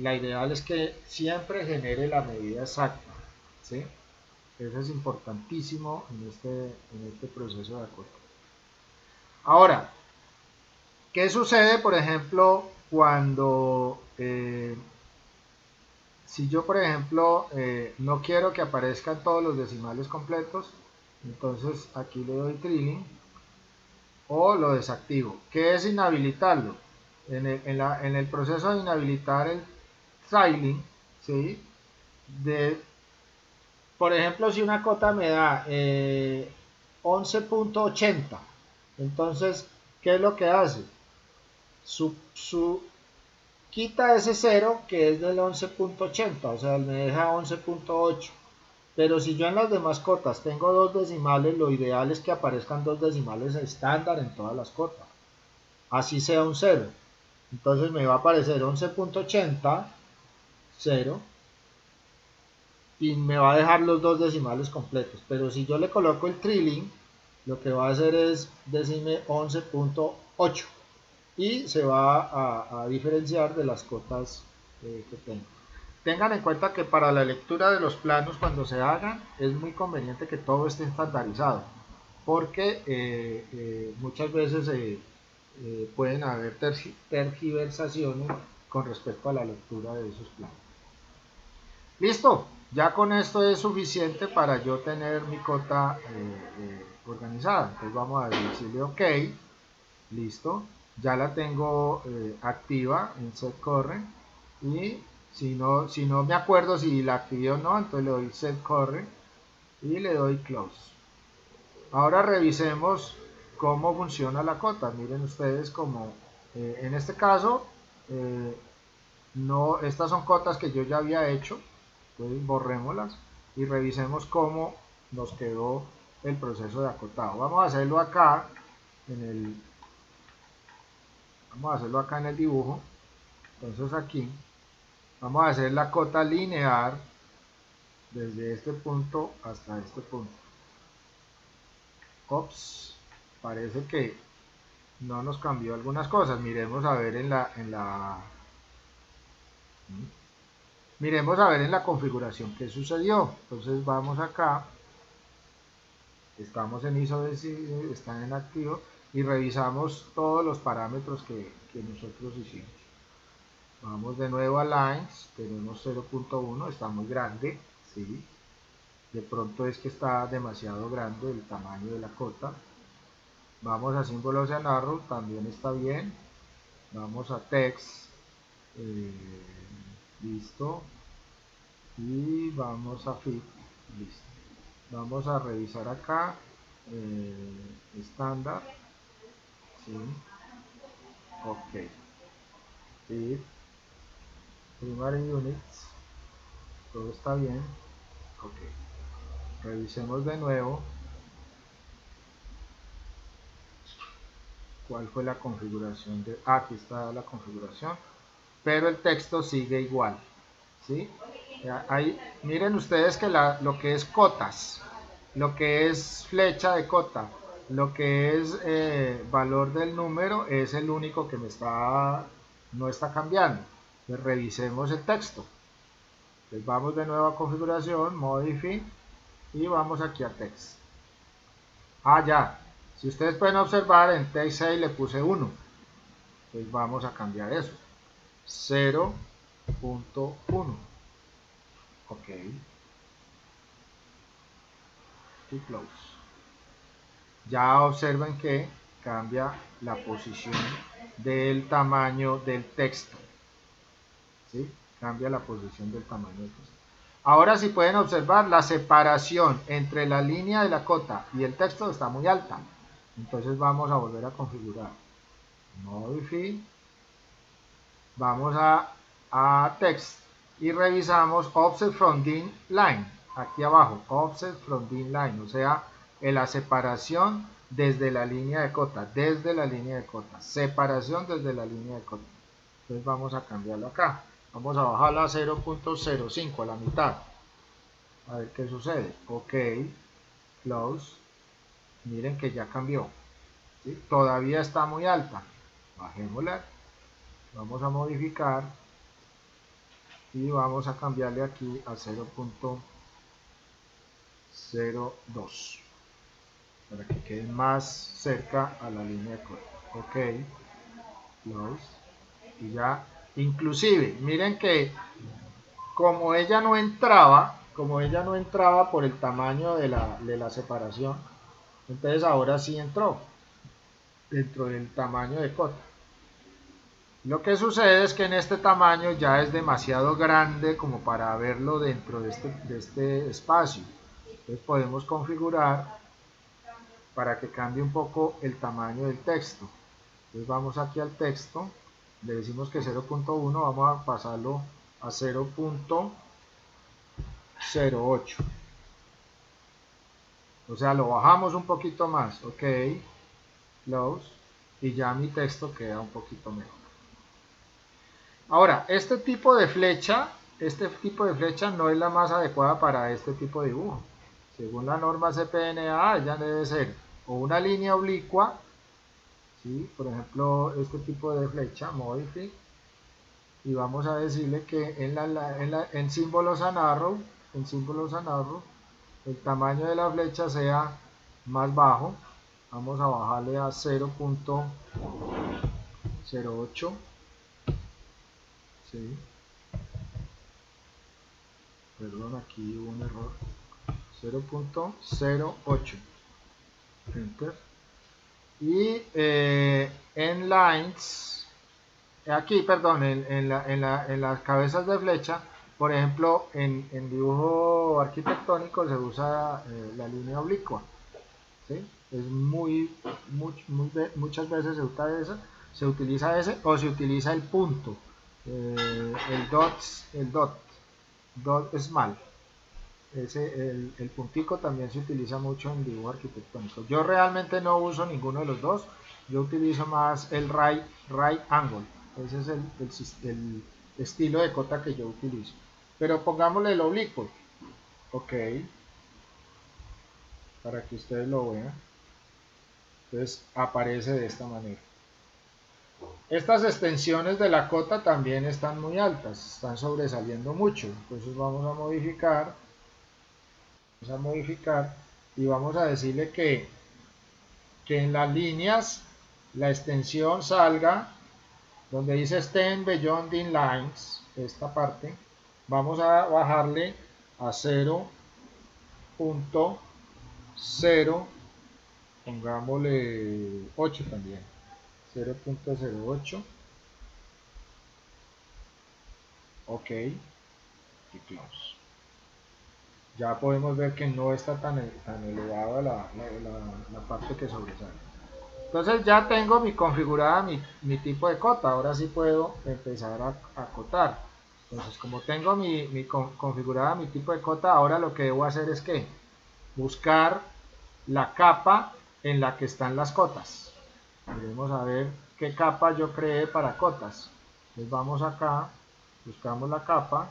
La ideal es que siempre genere la medida exacta, ¿sí? Eso es importantísimo en este proceso de acota. Ahora, ¿qué sucede, por ejemplo, cuando si yo, por ejemplo, no quiero que aparezcan todos los decimales completos, entonces aquí le doy trilling o lo desactivo? ¿Qué es inhabilitarlo? En el proceso de inhabilitar el trailing, ¿sí? Por ejemplo, si una cota me da 11.80, entonces, ¿qué es lo que hace? Su quita ese 0 que es del 11.80, o sea, me deja 11.8. Pero si yo en las demás cotas tengo dos decimales, lo ideal es que aparezcan dos decimales estándar en todas las cotas. Así sea un 0. Entonces me va a aparecer 11.80, 0, y me va a dejar los dos decimales completos. Pero si yo le coloco el trilling, lo que va a hacer es decirme 11.8 y se va a diferenciar de las cotas que tengo. Tengan en cuenta que para la lectura de los planos cuando se hagan es muy conveniente que todo esté estandarizado porque muchas veces pueden haber tergiversaciones con respecto a la lectura de esos planos. Listo, ya con esto es suficiente para yo tener mi cota organizada. Entonces vamos a decirle OK, listo, ya la tengo activa en set current y si no me acuerdo si la activé o no, entonces le doy set current y le doy close. Ahora revisemos cómo funciona la cota. Miren ustedes como en este caso no, estas son cotas que yo ya había hecho, entonces borrémoslas y revisemos cómo nos quedó el proceso de acotado. Vamos a hacerlo acá en el dibujo. Entonces aquí vamos a hacer la cota lineal desde este punto hasta este punto. Ops, parece que no nos cambió algunas cosas. Miremos a ver miremos a ver en la configuración qué sucedió. Entonces vamos acá, estamos en ISO, está en activo y revisamos todos los parámetros que nosotros hicimos. Vamos de nuevo a lines, tenemos 0.1, está muy grande, ¿sí? De pronto es que está demasiado grande el tamaño de la cota. Vamos a símbolos en arrow, también está bien. Vamos a text, listo. Y vamos a fit, listo. Vamos a revisar acá, estándar, sí, ok. Fit, primary units, todo está bien, ok. Revisemos de nuevo cuál fue la configuración de, aquí está la configuración, pero el texto sigue igual, ¿sí? Ahí, miren ustedes que lo que es cotas, lo que es flecha de cota, lo que es valor del número es el único que no está cambiando. Entonces, revisemos el texto. Entonces, vamos de nuevo a configuración, modify y vamos aquí a text. Ya. Si ustedes pueden observar, en text 6 le puse 1. Entonces vamos a cambiar eso. 0.1. Ok. Y close. Ya observen que cambia la posición del tamaño del texto. ¿Sí? Cambia la posición del tamaño del texto. Ahora si pueden observar, la separación entre la línea de la cota y el texto está muy alta. Entonces vamos a volver a configurar. Modify. Vamos a text y revisamos offset from thin line. Aquí abajo, offset from thin line. O sea, en la separación desde la línea de cota. Desde la línea de cota. Separación desde la línea de cota. Entonces vamos a cambiarlo acá. Vamos a bajarla a 0.05, a la mitad. A ver qué sucede. Ok. Close. Miren que ya cambió. ¿Sí? Todavía está muy alta. Bajémosla. Vamos a modificar. Y vamos a cambiarle aquí a 0.02 para que quede más cerca a la línea de cota. Ok. Close. Y ya. Inclusive, miren que como ella no entraba por el tamaño de la separación, entonces ahora sí entró dentro del tamaño de cota. Lo que sucede es que en este tamaño ya es demasiado grande como para verlo dentro de este espacio. Entonces podemos configurar para que cambie un poco el tamaño del texto. Entonces vamos aquí al texto, le decimos que 0.1, vamos a pasarlo a 0.08. O sea, lo bajamos un poquito más, ok, close, y ya mi texto queda un poquito mejor. Ahora, este tipo de flecha no es la más adecuada para este tipo de dibujo. Según la norma CPNA, ella debe ser o una línea oblicua, ¿sí? Por ejemplo, este tipo de flecha, modify, y vamos a decirle que en símbolos and arrow, el tamaño de la flecha sea más bajo. Vamos a bajarle a 0.08, ¿sí? Perdón, aquí hubo un error. 0.08, enter. Y en lines, aquí, perdón, en las cabezas de flecha, por ejemplo, en dibujo arquitectónico se usa la línea oblicua, ¿sí? Es muchas veces se utiliza ese o se utiliza el punto, dot small. El puntico también se utiliza mucho en dibujo arquitectónico. Yo realmente no uso ninguno de los dos, yo utilizo más el right angle. Ese es el estilo de cota que yo utilizo. Pero pongámosle el oblicuo. Ok. Para que ustedes lo vean. Entonces aparece de esta manera. Estas extensiones de la cota también están muy altas, están sobresaliendo mucho. Entonces vamos a modificar y vamos a decirle que en las líneas la extensión salga donde dice extend beyond the lines, esta parte, vamos a bajarle a 0.0 pongámosle 8 también, 0.08, ok, y close. Ya podemos ver que no está tan elevada la parte que sobresale. Entonces ya tengo configurada mi tipo de cota. Ahora sí puedo empezar a acotar. Entonces como tengo configurada mi tipo de cota, ahora lo que debo hacer es que buscar la capa en la que están las cotas. Vamos a ver qué capa yo creé para cotas. Entonces vamos acá, buscamos la capa.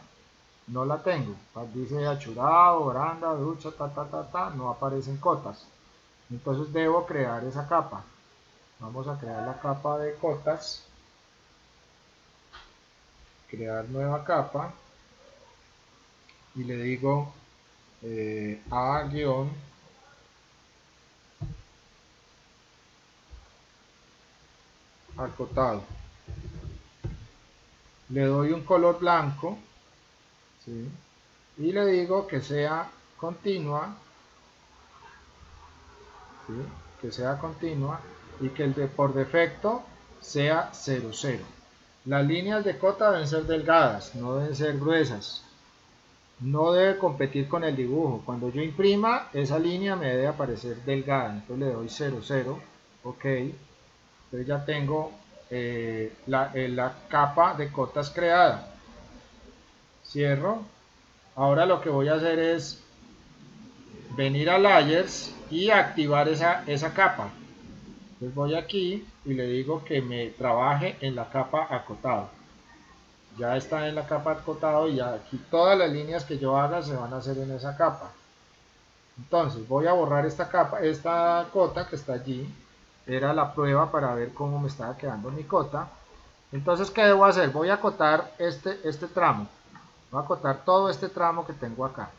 No la tengo, dice achurado, baranda, ducha, no aparecen cotas. Entonces debo crear esa capa. Vamos a crear la capa de cotas, crear nueva capa y le digo a guión acotado. Le doy un color blanco, ¿sí? Y le digo que sea continua, ¿sí? Que sea continua y que por defecto sea 0,0. Las líneas de cota deben ser delgadas, no deben ser gruesas. No debe competir con el dibujo. Cuando yo imprima, esa línea me debe aparecer delgada. Entonces le doy 0,0. Ok. Entonces ya tengo la capa de cotas creada. Cierro. Ahora lo que voy a hacer es venir a Layers y activar esa capa. Entonces voy aquí y le digo que me trabaje en la capa acotado. Ya está en la capa acotado y aquí todas las líneas que yo haga se van a hacer en esa capa. Entonces voy a borrar esta capa, esta cota que está allí. Era la prueba para ver cómo me estaba quedando mi cota. Entonces, ¿qué debo hacer? Voy a acotar este tramo. Voy a acotar todo este tramo que tengo acá.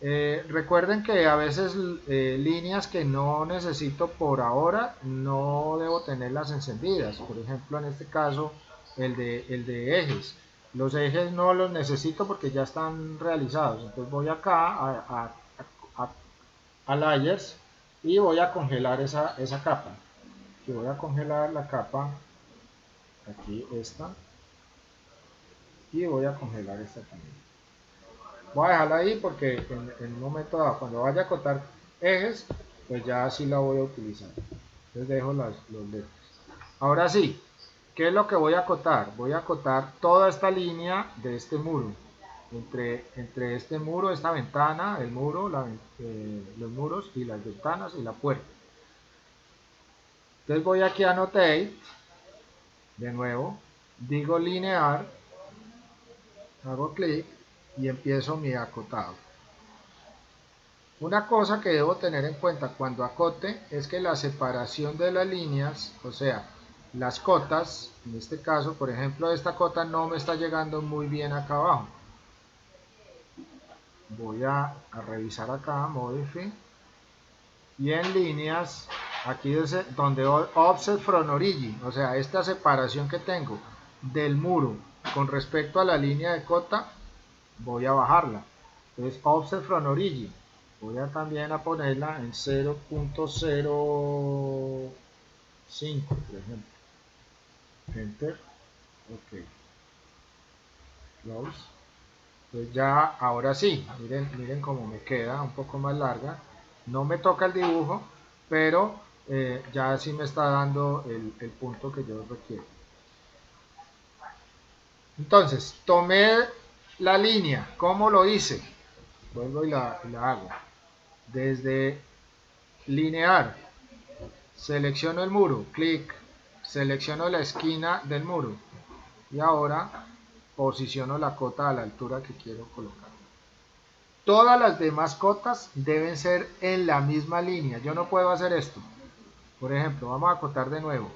Recuerden que a veces líneas que no necesito por ahora no debo tenerlas encendidas. Por ejemplo, en este caso el de ejes. Los ejes no los necesito porque ya están realizados. Entonces voy acá a Layers y voy a congelar esa capa. Y voy a congelar la capa, aquí esta, y voy a congelar esta también. Voy a dejarla ahí porque en un momento dado, cuando vaya a acotar ejes, pues ya así la voy a utilizar. Entonces dejo los letras. Ahora sí, ¿qué es lo que voy a acotar? Voy a acotar toda esta línea de este muro. Entre este muro, esta ventana, el muro, los muros y las ventanas y la puerta. Entonces voy aquí a Annotate, de nuevo, digo linear, hago clic y empiezo mi acotado. Una cosa que debo tener en cuenta cuando acote es que la separación de las líneas, o sea, las cotas, en este caso, por ejemplo, esta cota no me está llegando muy bien acá abajo. Voy a revisar acá, Modify, y en líneas, aquí donde Offset from Origin, o sea, esta separación que tengo del muro con respecto a la línea de cota, voy a bajarla. Entonces, Offset from Origin, voy a también a ponerla en 0.05, por ejemplo. Enter, ok, close. Entonces ya, ahora sí, miren cómo me queda un poco más larga. No me toca el dibujo, pero ya sí me está dando el punto que yo requiero. Entonces, tomé la línea, ¿cómo lo hice? Vuelvo y la hago. Desde linear, selecciono el muro, clic, selecciono la esquina del muro y ahora posiciono la cota a la altura que quiero colocar. Todas las demás cotas deben ser en la misma línea. Yo no puedo hacer esto. Por ejemplo, vamos a acotar de nuevo.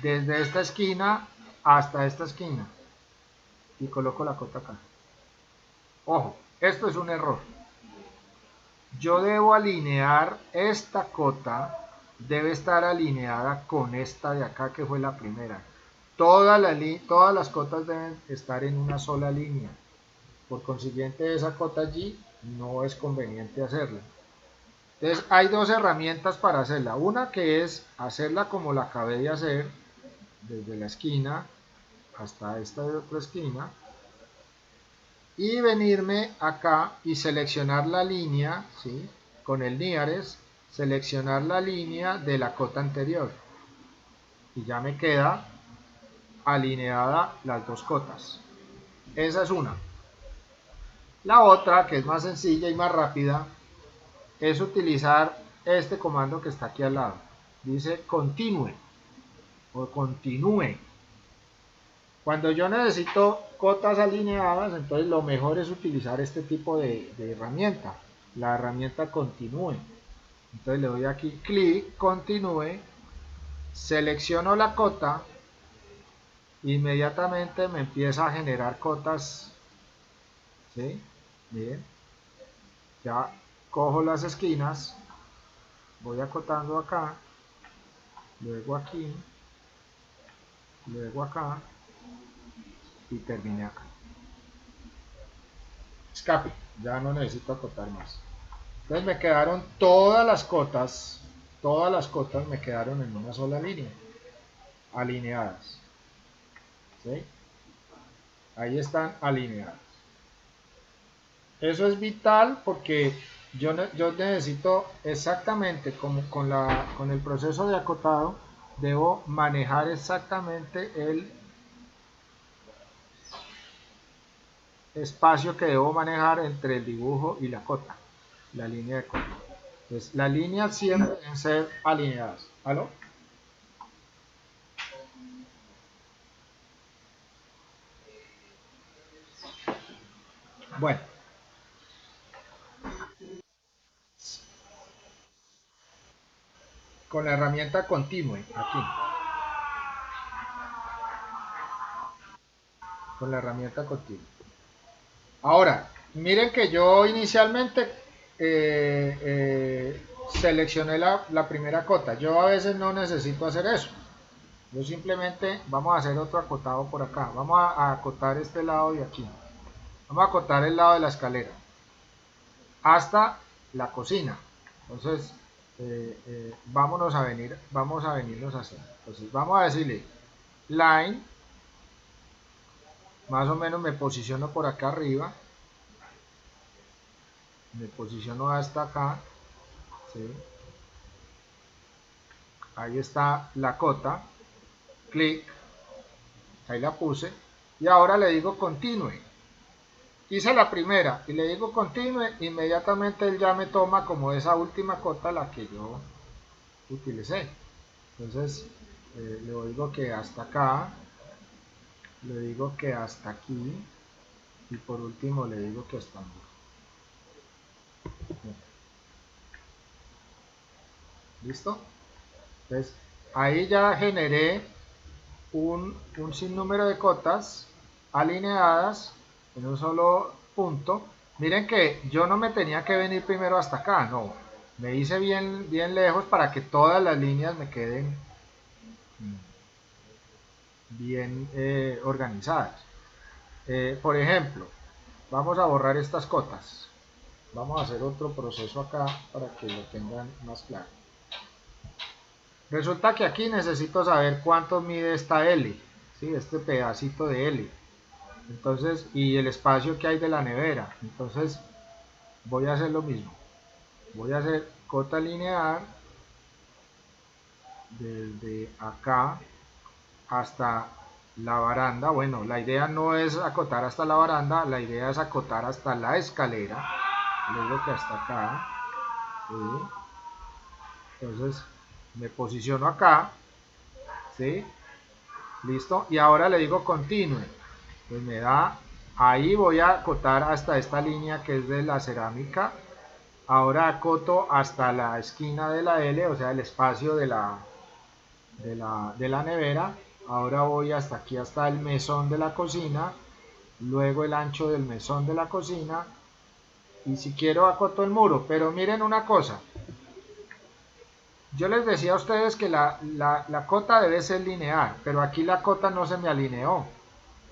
Desde esta esquina hasta esta esquina. Y coloco la cota acá. Ojo, esto es un error. Yo debo alinear esta cota. Debe estar alineada con esta de acá que fue la primera. Todas las cotas deben estar en una sola línea. Por consiguiente, esa cota allí no es conveniente hacerla. Entonces hay dos herramientas para hacerla. Una que es hacerla como la acabé de hacer, desde la esquina hasta esta otra esquina, y venirme acá y seleccionar la línea, ¿sí? Con el Nearest, seleccionar la línea de la cota anterior. Y ya me queda alineada las dos cotas. Esa es una. La otra, que es más sencilla y más rápida, es utilizar este comando que está aquí al lado. Dice continue o continúe. Cuando yo necesito cotas alineadas, entonces lo mejor es utilizar este tipo de herramienta, la herramienta continúe. Entonces le doy aquí clic, continúe, selecciono la cota, inmediatamente me empieza a generar cotas, ¿sí? Bien, ya cojo las esquinas, voy acotando acá, luego aquí, luego acá y terminé acá. Escape, ya no necesito acotar más. Entonces me quedaron todas las cotas me quedaron en una sola línea, alineadas. ¿Sí? Ahí están alineadas. Eso es vital porque yo necesito exactamente como con el proceso de acotado, debo manejar exactamente el espacio que debo manejar entre el dibujo y la cota, la línea de cota. Entonces, las líneas siempre deben ser alineadas. ¿Aló? Bueno, con la herramienta Continue, aquí, con la herramienta Continue. Ahora, miren que yo inicialmente seleccioné la primera cota. Yo a veces no necesito hacer eso. Yo simplemente vamos a hacer otro acotado por acá. Vamos a acotar este lado de aquí. Vamos a acotar el lado de la escalera hasta la cocina. Entonces, vamos a venirnos así. Entonces, vamos a decirle line, más o menos me posiciono por acá arriba, me posiciono hasta acá, ¿sí? Ahí está la cota, clic, ahí la puse, y ahora le digo continue. Hice la primera y le digo continue, inmediatamente él ya me toma como esa última cota la que yo utilicé. Entonces le digo que hasta acá, le digo que hasta aquí y por último le digo que hasta aquí. ¿Listo? Entonces ahí ya generé un sinnúmero de cotas alineadas en un solo punto. Miren que yo no me tenía que venir primero hasta acá, no. Me hice bien lejos para que todas las líneas me queden bien organizadas. Por ejemplo, vamos a borrar estas cotas. Vamos a hacer otro proceso acá para que lo tengan más claro. Resulta que aquí necesito saber cuánto mide esta L, ¿sí? Este pedacito de L. Entonces, y el espacio que hay de la nevera. Entonces, voy a hacer lo mismo. Voy a hacer cota lineal desde acá hasta la baranda. Bueno, la idea no es acotar hasta la baranda, la idea es acotar hasta la escalera. Luego que hasta acá. ¿Sí? Entonces, me posiciono acá. ¿Sí? Listo. Y ahora le digo continue. Pues me da, ahí voy a acotar hasta esta línea que es de la cerámica. Ahora acoto hasta la esquina de la L, o sea el espacio de la nevera. Ahora voy hasta aquí, hasta el mesón de la cocina, luego el ancho del mesón de la cocina, y si quiero acoto el muro. Pero miren una cosa, yo les decía a ustedes que la cota debe ser lineal, pero aquí la cota no se me alineó.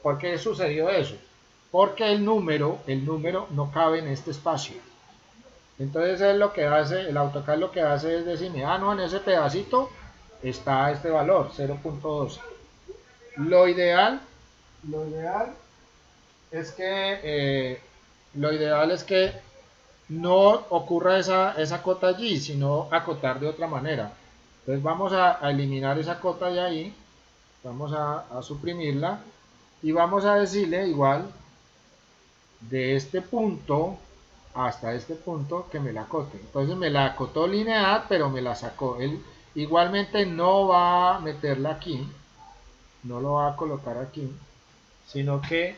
¿Por qué sucedió eso? Porque el número no cabe en este espacio. Entonces es lo que hace, el AutoCAD lo que hace es decirme, ah, no, en ese pedacito está este valor, 0.12. Lo ideal, lo ideal es que, lo ideal es que no ocurra esa cota allí, sino acotar de otra manera. Entonces vamos a eliminar esa cota de ahí, vamos a suprimirla y vamos a decirle igual de este punto hasta este punto que me la acote. Entonces me la acotó lineal, pero me la sacó. Él igualmente no va a meterla aquí, no lo va a colocar aquí, sino que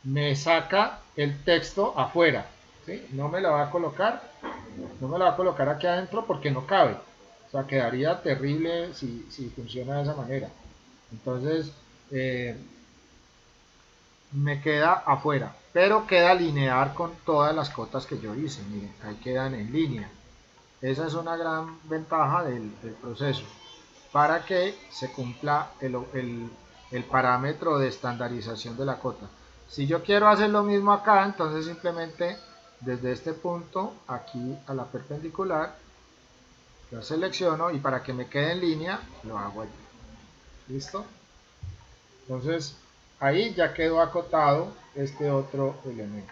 me saca el texto afuera. ¿Sí? No me la va a colocar, no me la va a colocar aquí adentro porque no cabe. O sea, quedaría terrible si funciona de esa manera. Entonces, me queda afuera, pero queda lineal con todas las cotas que yo hice. Miren, ahí quedan en línea. Esa es una gran ventaja del proceso para que se cumpla el parámetro de estandarización de la cota. Si yo quiero hacer lo mismo acá, entonces simplemente desde este punto aquí a la perpendicular lo selecciono y para que me quede en línea lo hago allí. ¿Listo? Entonces ahí ya quedó acotado este otro elemento.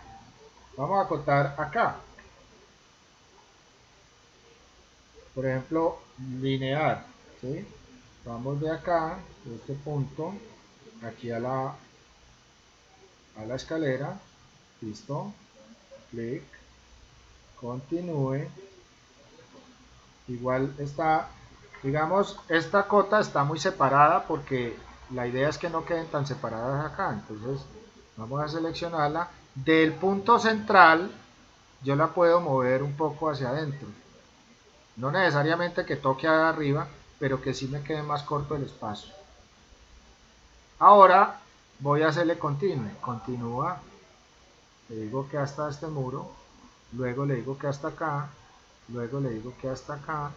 Vamos a acotar acá. Por ejemplo, lineal. ¿Sí? Vamos de acá, de este punto, aquí a la escalera. Listo. Clic. Continúe. Igual está, digamos, esta cota está muy separada porque la idea es que no queden tan separadas acá. Entonces vamos a seleccionarla. Del punto central yo la puedo mover un poco hacia adentro. No necesariamente que toque arriba, pero que sí me quede más corto el espacio. Ahora voy a hacerle continue. Continúa. Le digo que hasta este muro. Luego le digo que hasta acá. Luego le digo que hasta acá.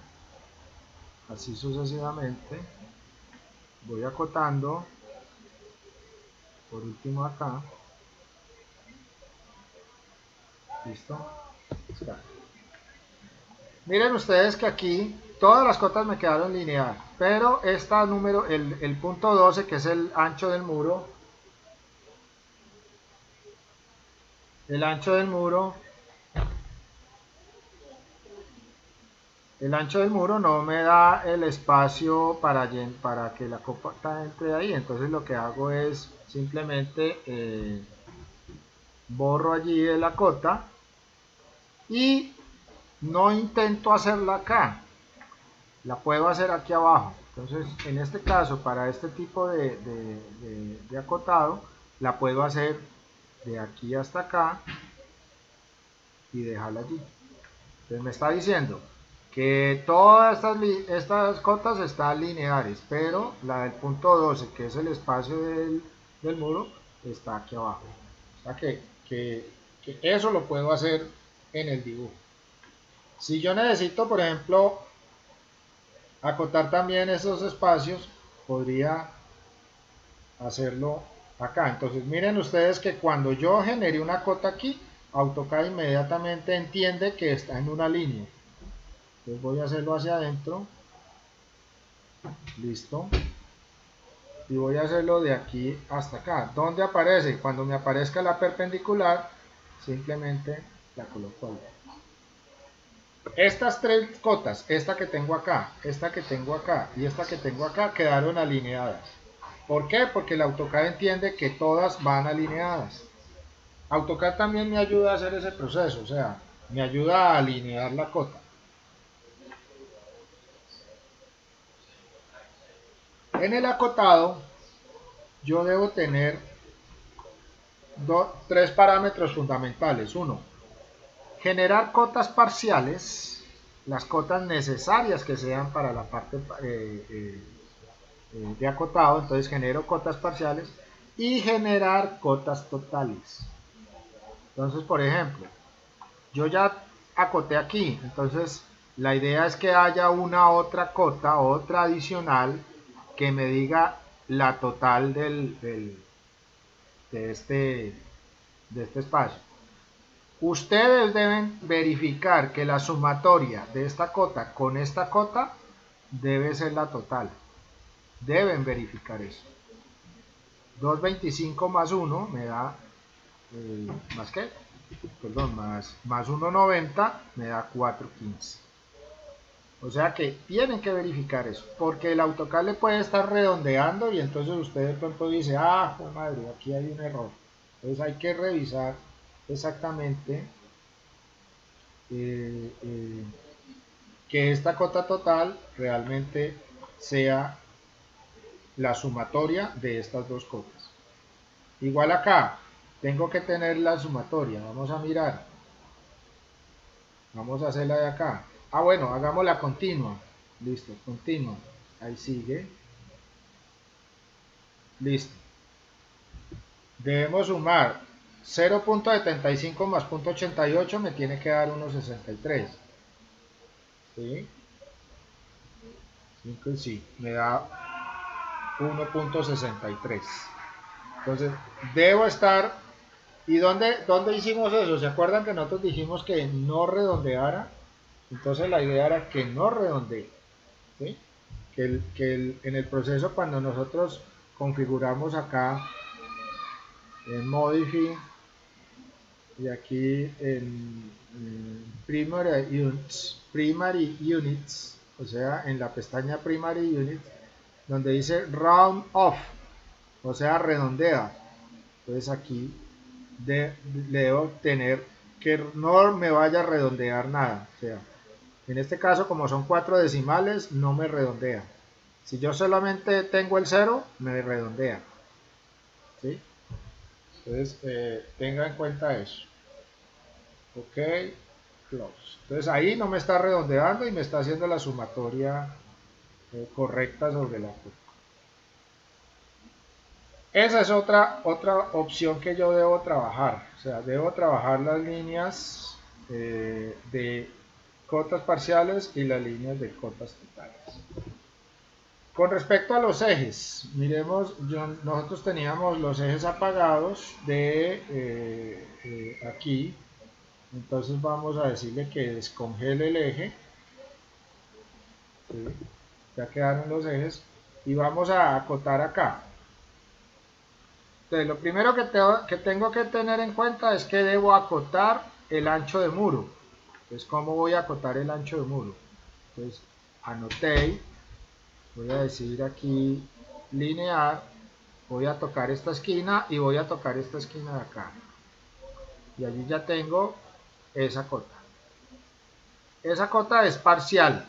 Así sucesivamente. Voy acotando. Por último acá. Listo. Espera. Miren ustedes que aquí todas las cotas me quedaron lineal, pero esta número, el punto 12, que es el ancho del muro, el ancho del muro, el ancho del muro no me da el espacio para que la cota entre ahí. Entonces lo que hago es simplemente borro allí de la cota y no intento hacerla acá, la puedo hacer aquí abajo. Entonces en este caso, para este tipo de acotado, la puedo hacer de aquí hasta acá y dejarla allí. Entonces me está diciendo que todas estas cotas están lineares, pero la del punto 12, que es el espacio del muro, está aquí abajo. O sea que eso lo puedo hacer en el dibujo. Si yo necesito, por ejemplo, acotar también esos espacios, podría hacerlo acá. Entonces miren ustedes que cuando yo genere una cota aquí, AutoCAD inmediatamente entiende que está en una línea. Entonces voy a hacerlo hacia adentro. Listo. Y voy a hacerlo de aquí hasta acá. ¿Dónde aparece? Cuando me aparezca la perpendicular, simplemente la coloco ahí. Estas tres cotas, esta que tengo acá, esta que tengo acá y esta que tengo acá, quedaron alineadas. ¿Por qué? Porque el AutoCAD entiende que todas van alineadas. AutoCAD también me ayuda a hacer ese proceso, o sea, me ayuda a alinear la cota. En el acotado, yo debo tener tres parámetros fundamentales. Uno, generar cotas parciales, las cotas necesarias que sean para la parte de acotado. Entonces genero cotas parciales y generar cotas totales. Entonces, por ejemplo, yo ya acoté aquí, entonces la idea es que haya una otra cota, otra adicional, que me diga la total de este espacio. Ustedes deben verificar que la sumatoria de esta cota con esta cota debe ser la total. Deben verificar eso. 225 más 1 me da, ¿más qué? Perdón, más 1,90 me da 4,15. O sea que tienen que verificar eso, porque el AutoCAD le puede estar redondeando y entonces usted de pronto dice, ah, oh madre, aquí hay un error. Entonces hay que revisar exactamente que esta cota total realmente sea la sumatoria de estas dos cotas. Igual acá, tengo que tener la sumatoria, vamos a mirar, vamos a hacerla de acá. Ah, bueno, hagámosla continua, listo, continua, ahí sigue, listo. Debemos sumar 0.75 más 0.88 me tiene que dar 1.63. ¿Sí? 5 sí, me da 1.63. Entonces, debo estar... ¿Y dónde hicimos eso? ¿Se acuerdan que nosotros dijimos que no redondeara? Entonces la idea era que no redondee. ¿Sí? En el proceso cuando nosotros configuramos acá en Modify y aquí en Primary Units, o sea, en la pestaña Primary Units, donde dice Round Off, o sea, redondea. Entonces aquí le debo tener que no me vaya a redondear nada. O sea, en este caso, como son 4 decimales, no me redondea. Si yo solamente tengo el 0, me redondea. ¿Sí? Entonces, tenga en cuenta eso. Ok, close. Entonces ahí no me está redondeando y me está haciendo la sumatoria correcta sobre la curva. Esa es otra opción que yo debo trabajar. O sea, debo trabajar las líneas de cotas parciales y las líneas de cotas totales. Con respecto a los ejes, miremos, nosotros teníamos los ejes apagados de aquí. Entonces vamos a decirle que descongele el eje. ¿Sí? Ya quedaron los ejes. Y vamos a acotar acá. Entonces lo primero que tengo que tener en cuenta es que debo acotar el ancho de muro. Entonces, ¿cómo voy a acotar el ancho de muro? Entonces, annotate. Voy a decir aquí linear. Voy a tocar esta esquina y voy a tocar esta esquina de acá. Y allí ya tengo esa cota. Esa cota es parcial.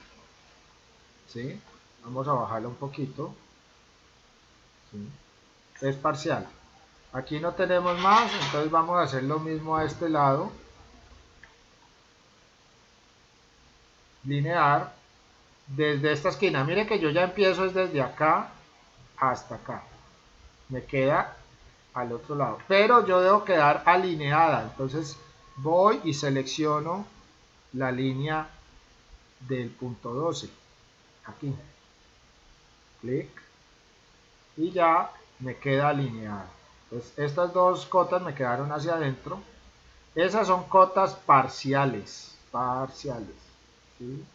¿Sí? Vamos a bajarla un poquito. ¿Sí? Es parcial. Aquí no tenemos más, entonces vamos a hacer lo mismo a este lado. Linear. Desde esta esquina. Mire que yo ya empiezo desde acá hasta acá. Me queda al otro lado. Pero yo debo quedar alineada. Entonces voy y selecciono la línea del punto 12. Aquí. Clic. Y ya me queda alineada. Entonces estas dos cotas me quedaron hacia adentro. Esas son cotas parciales. Parciales. ¿Sí?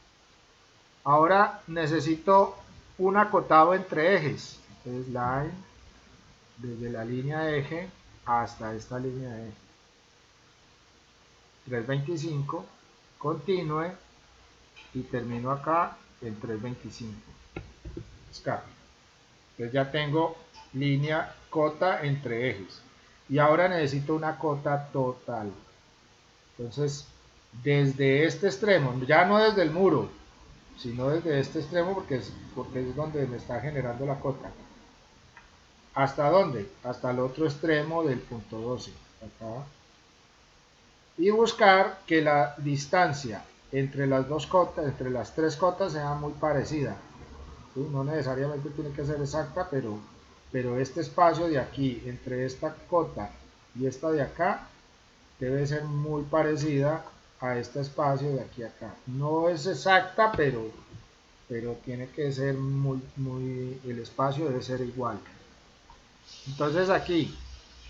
Ahora necesito un acotado entre ejes. Entonces line, desde la línea de eje hasta esta línea de eje. 325, continúe y termino acá en 325. Escape. Entonces ya tengo línea cota entre ejes. Y ahora necesito una cota total. Entonces, desde este extremo, ya no desde el muro, sino desde este extremo porque es donde me está generando la cota. ¿Hasta dónde? Hasta el otro extremo del punto 12. Acá. Y buscar que la distancia entre las dos cotas, entre las tres cotas, sea muy parecida. ¿Sí? No necesariamente tiene que ser exacta, pero este espacio de aquí, entre esta cota y esta de acá, debe ser muy parecida a este espacio de aquí a acá. No es exacta, pero tiene que ser el espacio debe ser igual. Entonces aquí,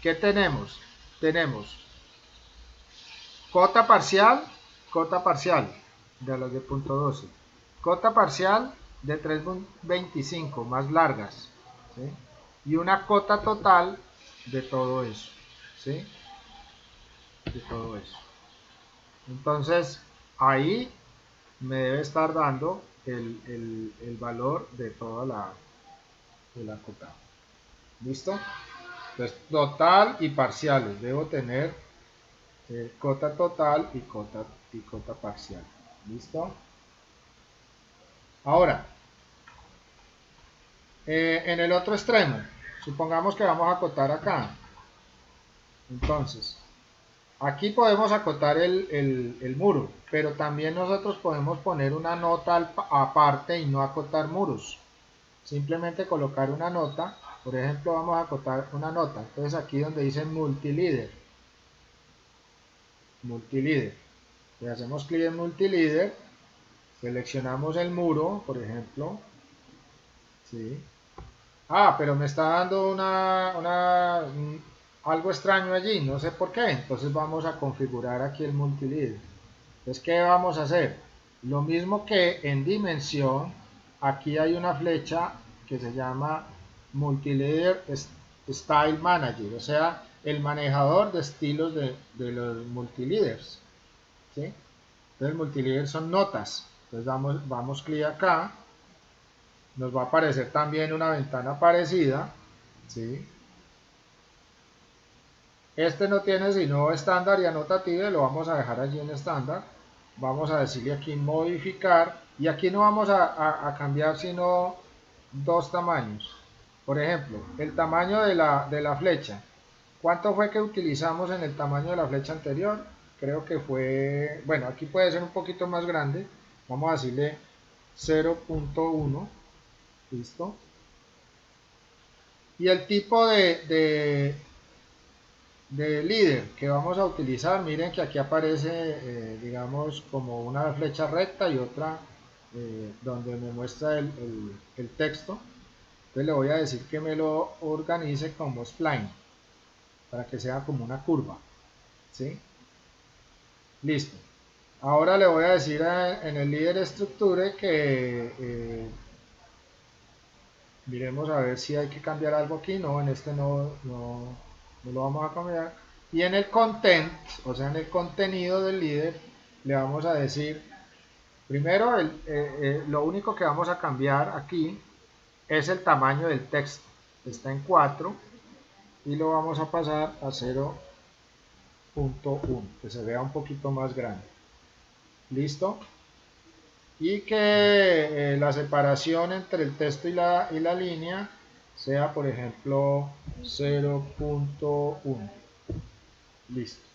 ¿qué tenemos? Tenemos cota parcial de las de punto 12, cota parcial de 3.25 más largas, ¿sí? Y una cota total de todo eso, ¿sí? De todo eso. Entonces ahí me debe estar dando el valor de toda la cota. ¿Listo? Entonces total y parciales, debo tener cota total y cota parcial. ¿Listo? Ahora, en el otro extremo, supongamos que vamos a acotar acá. Entonces, aquí podemos acotar el muro, pero también nosotros podemos poner una nota aparte y no acotar muros. Simplemente colocar una nota, por ejemplo, vamos a acotar una nota. Entonces aquí donde dice multilíder, le hacemos clic en multilíder, seleccionamos el muro, por ejemplo, ¿sí? Pero me está dando algo extraño allí, no sé por qué. Entonces vamos a configurar aquí el multilíder. Entonces, ¿qué vamos a hacer? Lo mismo que en dimensión, aquí hay una flecha que se llama multilíder style manager, o sea, el manejador de estilos de los multilíderes, ¿sí? Entonces el multilíder son notas. Entonces damos clic acá, nos va a aparecer también una ventana parecida, ¿sí? Este no tiene sino estándar y anotativo, lo vamos a dejar allí en estándar. Vamos a decirle aquí modificar, y aquí no vamos a cambiar sino dos tamaños. Por ejemplo, el tamaño de la flecha. ¿Cuánto fue que utilizamos en el tamaño de la flecha anterior? Creo que fue, bueno, aquí puede ser un poquito más grande. Vamos a decirle 0.1. Listo. Y el tipo de líder que vamos a utilizar, miren que aquí aparece, digamos, como una flecha recta y otra donde me muestra el texto. Entonces le voy a decir que me lo organice como spline, para que sea como una curva, ¿sí? Listo. Ahora le voy a decir en el líder structure que miremos a ver si hay que cambiar algo aquí. No, en este no lo vamos a cambiar. Y en el content, o sea, en el contenido del líder, le vamos a decir, primero, lo único que vamos a cambiar aquí es el tamaño del texto. Está en 4 y lo vamos a pasar a 0.1, que se vea un poquito más grande. ¿Listo? Y que la separación entre el texto y la línea sea, por ejemplo, 0.1. Listo.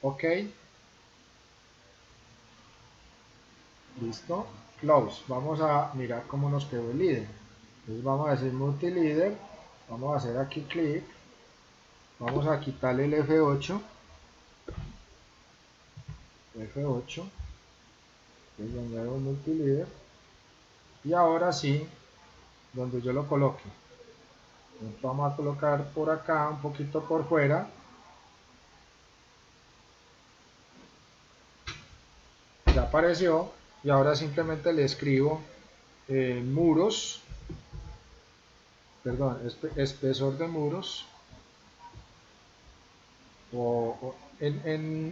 Ok. Listo. Close. Vamos a mirar cómo nos quedó el líder. Entonces vamos a decir multilíder. Vamos a hacer aquí clic. Vamos a quitarle el F8. F8. Entonces añado multilíder. Y ahora sí, donde yo lo coloque. Entonces vamos a colocar por acá, un poquito por fuera. Ya apareció. Y ahora simplemente le escribo muros, perdón, espesor de muros.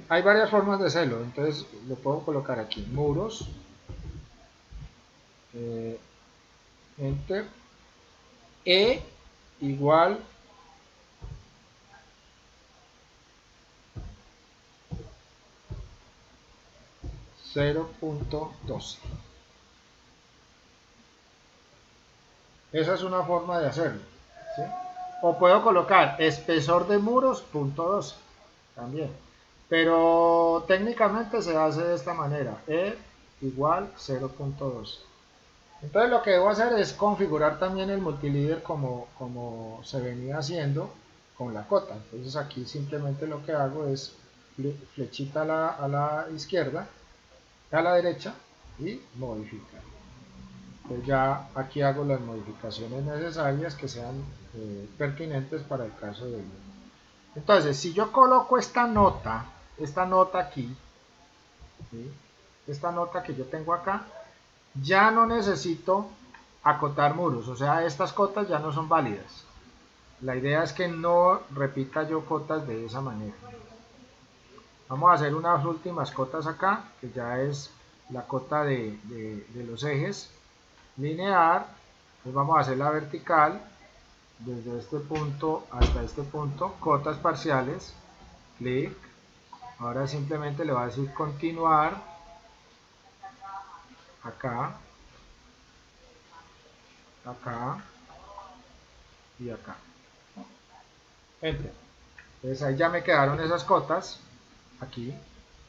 Hay varias formas de hacerlo, entonces lo puedo colocar aquí, muros, enter, igual 0.12. Esa es una forma de hacerlo, ¿sí? O puedo colocar espesor de muros .12 también, pero técnicamente se hace de esta manera, igual 0.12. Entonces lo que debo hacer es configurar también el multilíder como se venía haciendo con la cota. Entonces aquí simplemente lo que hago es flechita a la izquierda, a la derecha y modificar. Entonces ya aquí hago las modificaciones necesarias que sean pertinentes para el caso de ello. Entonces si yo coloco esta nota esta nota aquí, ¿sí? Esta nota que yo tengo acá, ya no necesito acotar muros, o sea, estas cotas ya no son válidas. La idea es que no repita yo cotas de esa manera. Vamos a hacer unas últimas cotas acá, que ya es la cota de los ejes. Linear, pues vamos a hacer la vertical, desde este punto hasta este punto, cotas parciales, clic. Ahora simplemente le va a decir continuar, acá, acá y acá. Enter. Entonces ahí ya me quedaron esas cotas, aquí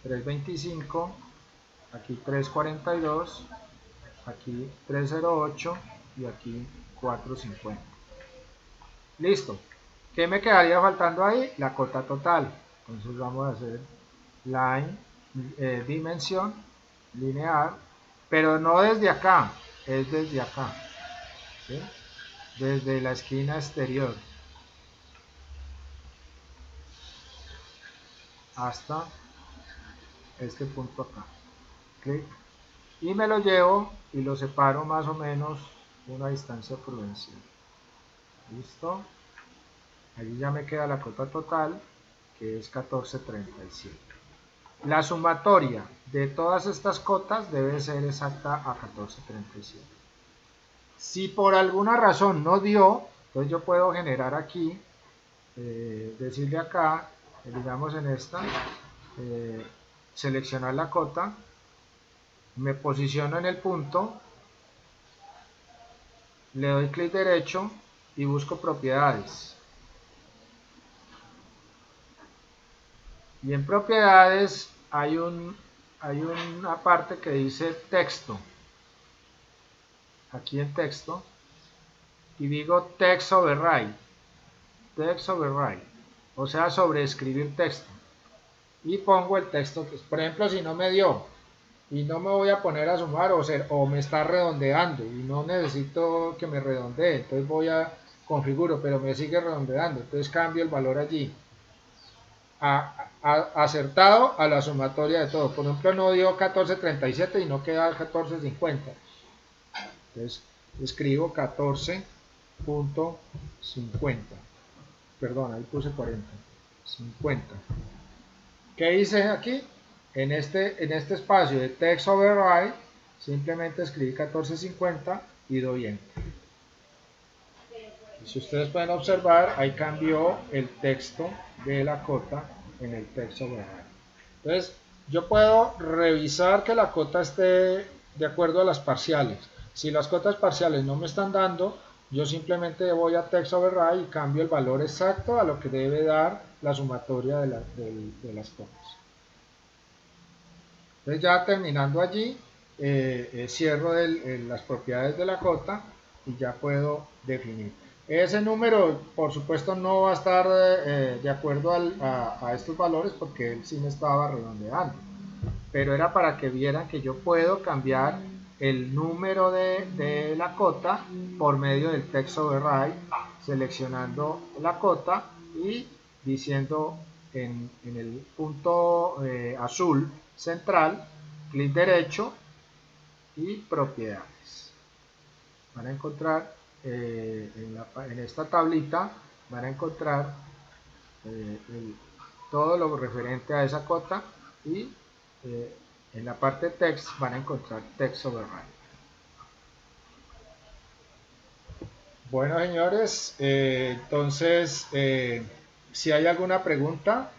325, aquí 342, aquí 308 y aquí 450. Listo. ¿Qué me quedaría faltando ahí? La cota total. Entonces vamos a hacer line, dimensión, lineal, pero no desde acá, es desde acá, ¿sí? Desde la esquina exterior hasta este punto acá. Clic. Y me lo llevo y lo separo más o menos una distancia prudencial. Listo. Allí ya me queda la cota total, que es 1437. La sumatoria de todas estas cotas debe ser exacta a 1437. Si por alguna razón no dio, entonces yo puedo generar aquí, decirle acá, digamos en esta, seleccionar la cota, me posiciono en el punto, le doy clic derecho y busco propiedades. Y en propiedades hay una parte que dice texto. Aquí en texto. Y digo text override. Text override. O sea, sobreescribir texto. Y pongo el texto. Por ejemplo, si no me dio y no me voy a poner a sumar o me está redondeando y no necesito que me redondee, entonces voy a configuro, pero me sigue redondeando, entonces cambio el valor allí. Acertado a la sumatoria de todo. Por ejemplo, no dio 1437 y no queda 1450. Entonces escribo 14.50. Perdón, ahí puse 40. 50. ¿Qué hice aquí? En este espacio de text override, simplemente escribí 1450 y doy enter. Si ustedes pueden observar, ahí cambió el texto de la cota en el text override. Entonces, yo puedo revisar que la cota esté de acuerdo a las parciales. Si las cotas parciales no me están dando, yo simplemente voy a text override y cambio el valor exacto a lo que debe dar la sumatoria de las cotas. Entonces ya terminando allí, cierro las propiedades de la cota y ya puedo definir. Ese número, por supuesto, no va a estar de acuerdo a estos valores porque él sí me estaba redondeando. Pero era para que vieran que yo puedo cambiar el número de la cota por medio del text override, seleccionando la cota y diciendo en el punto azul central, clic derecho y propiedades. Van a encontrar en esta tablita, van a encontrar todo lo referente a esa cota y en la parte text van a encontrar text override. Bueno, señores, entonces si hay alguna pregunta,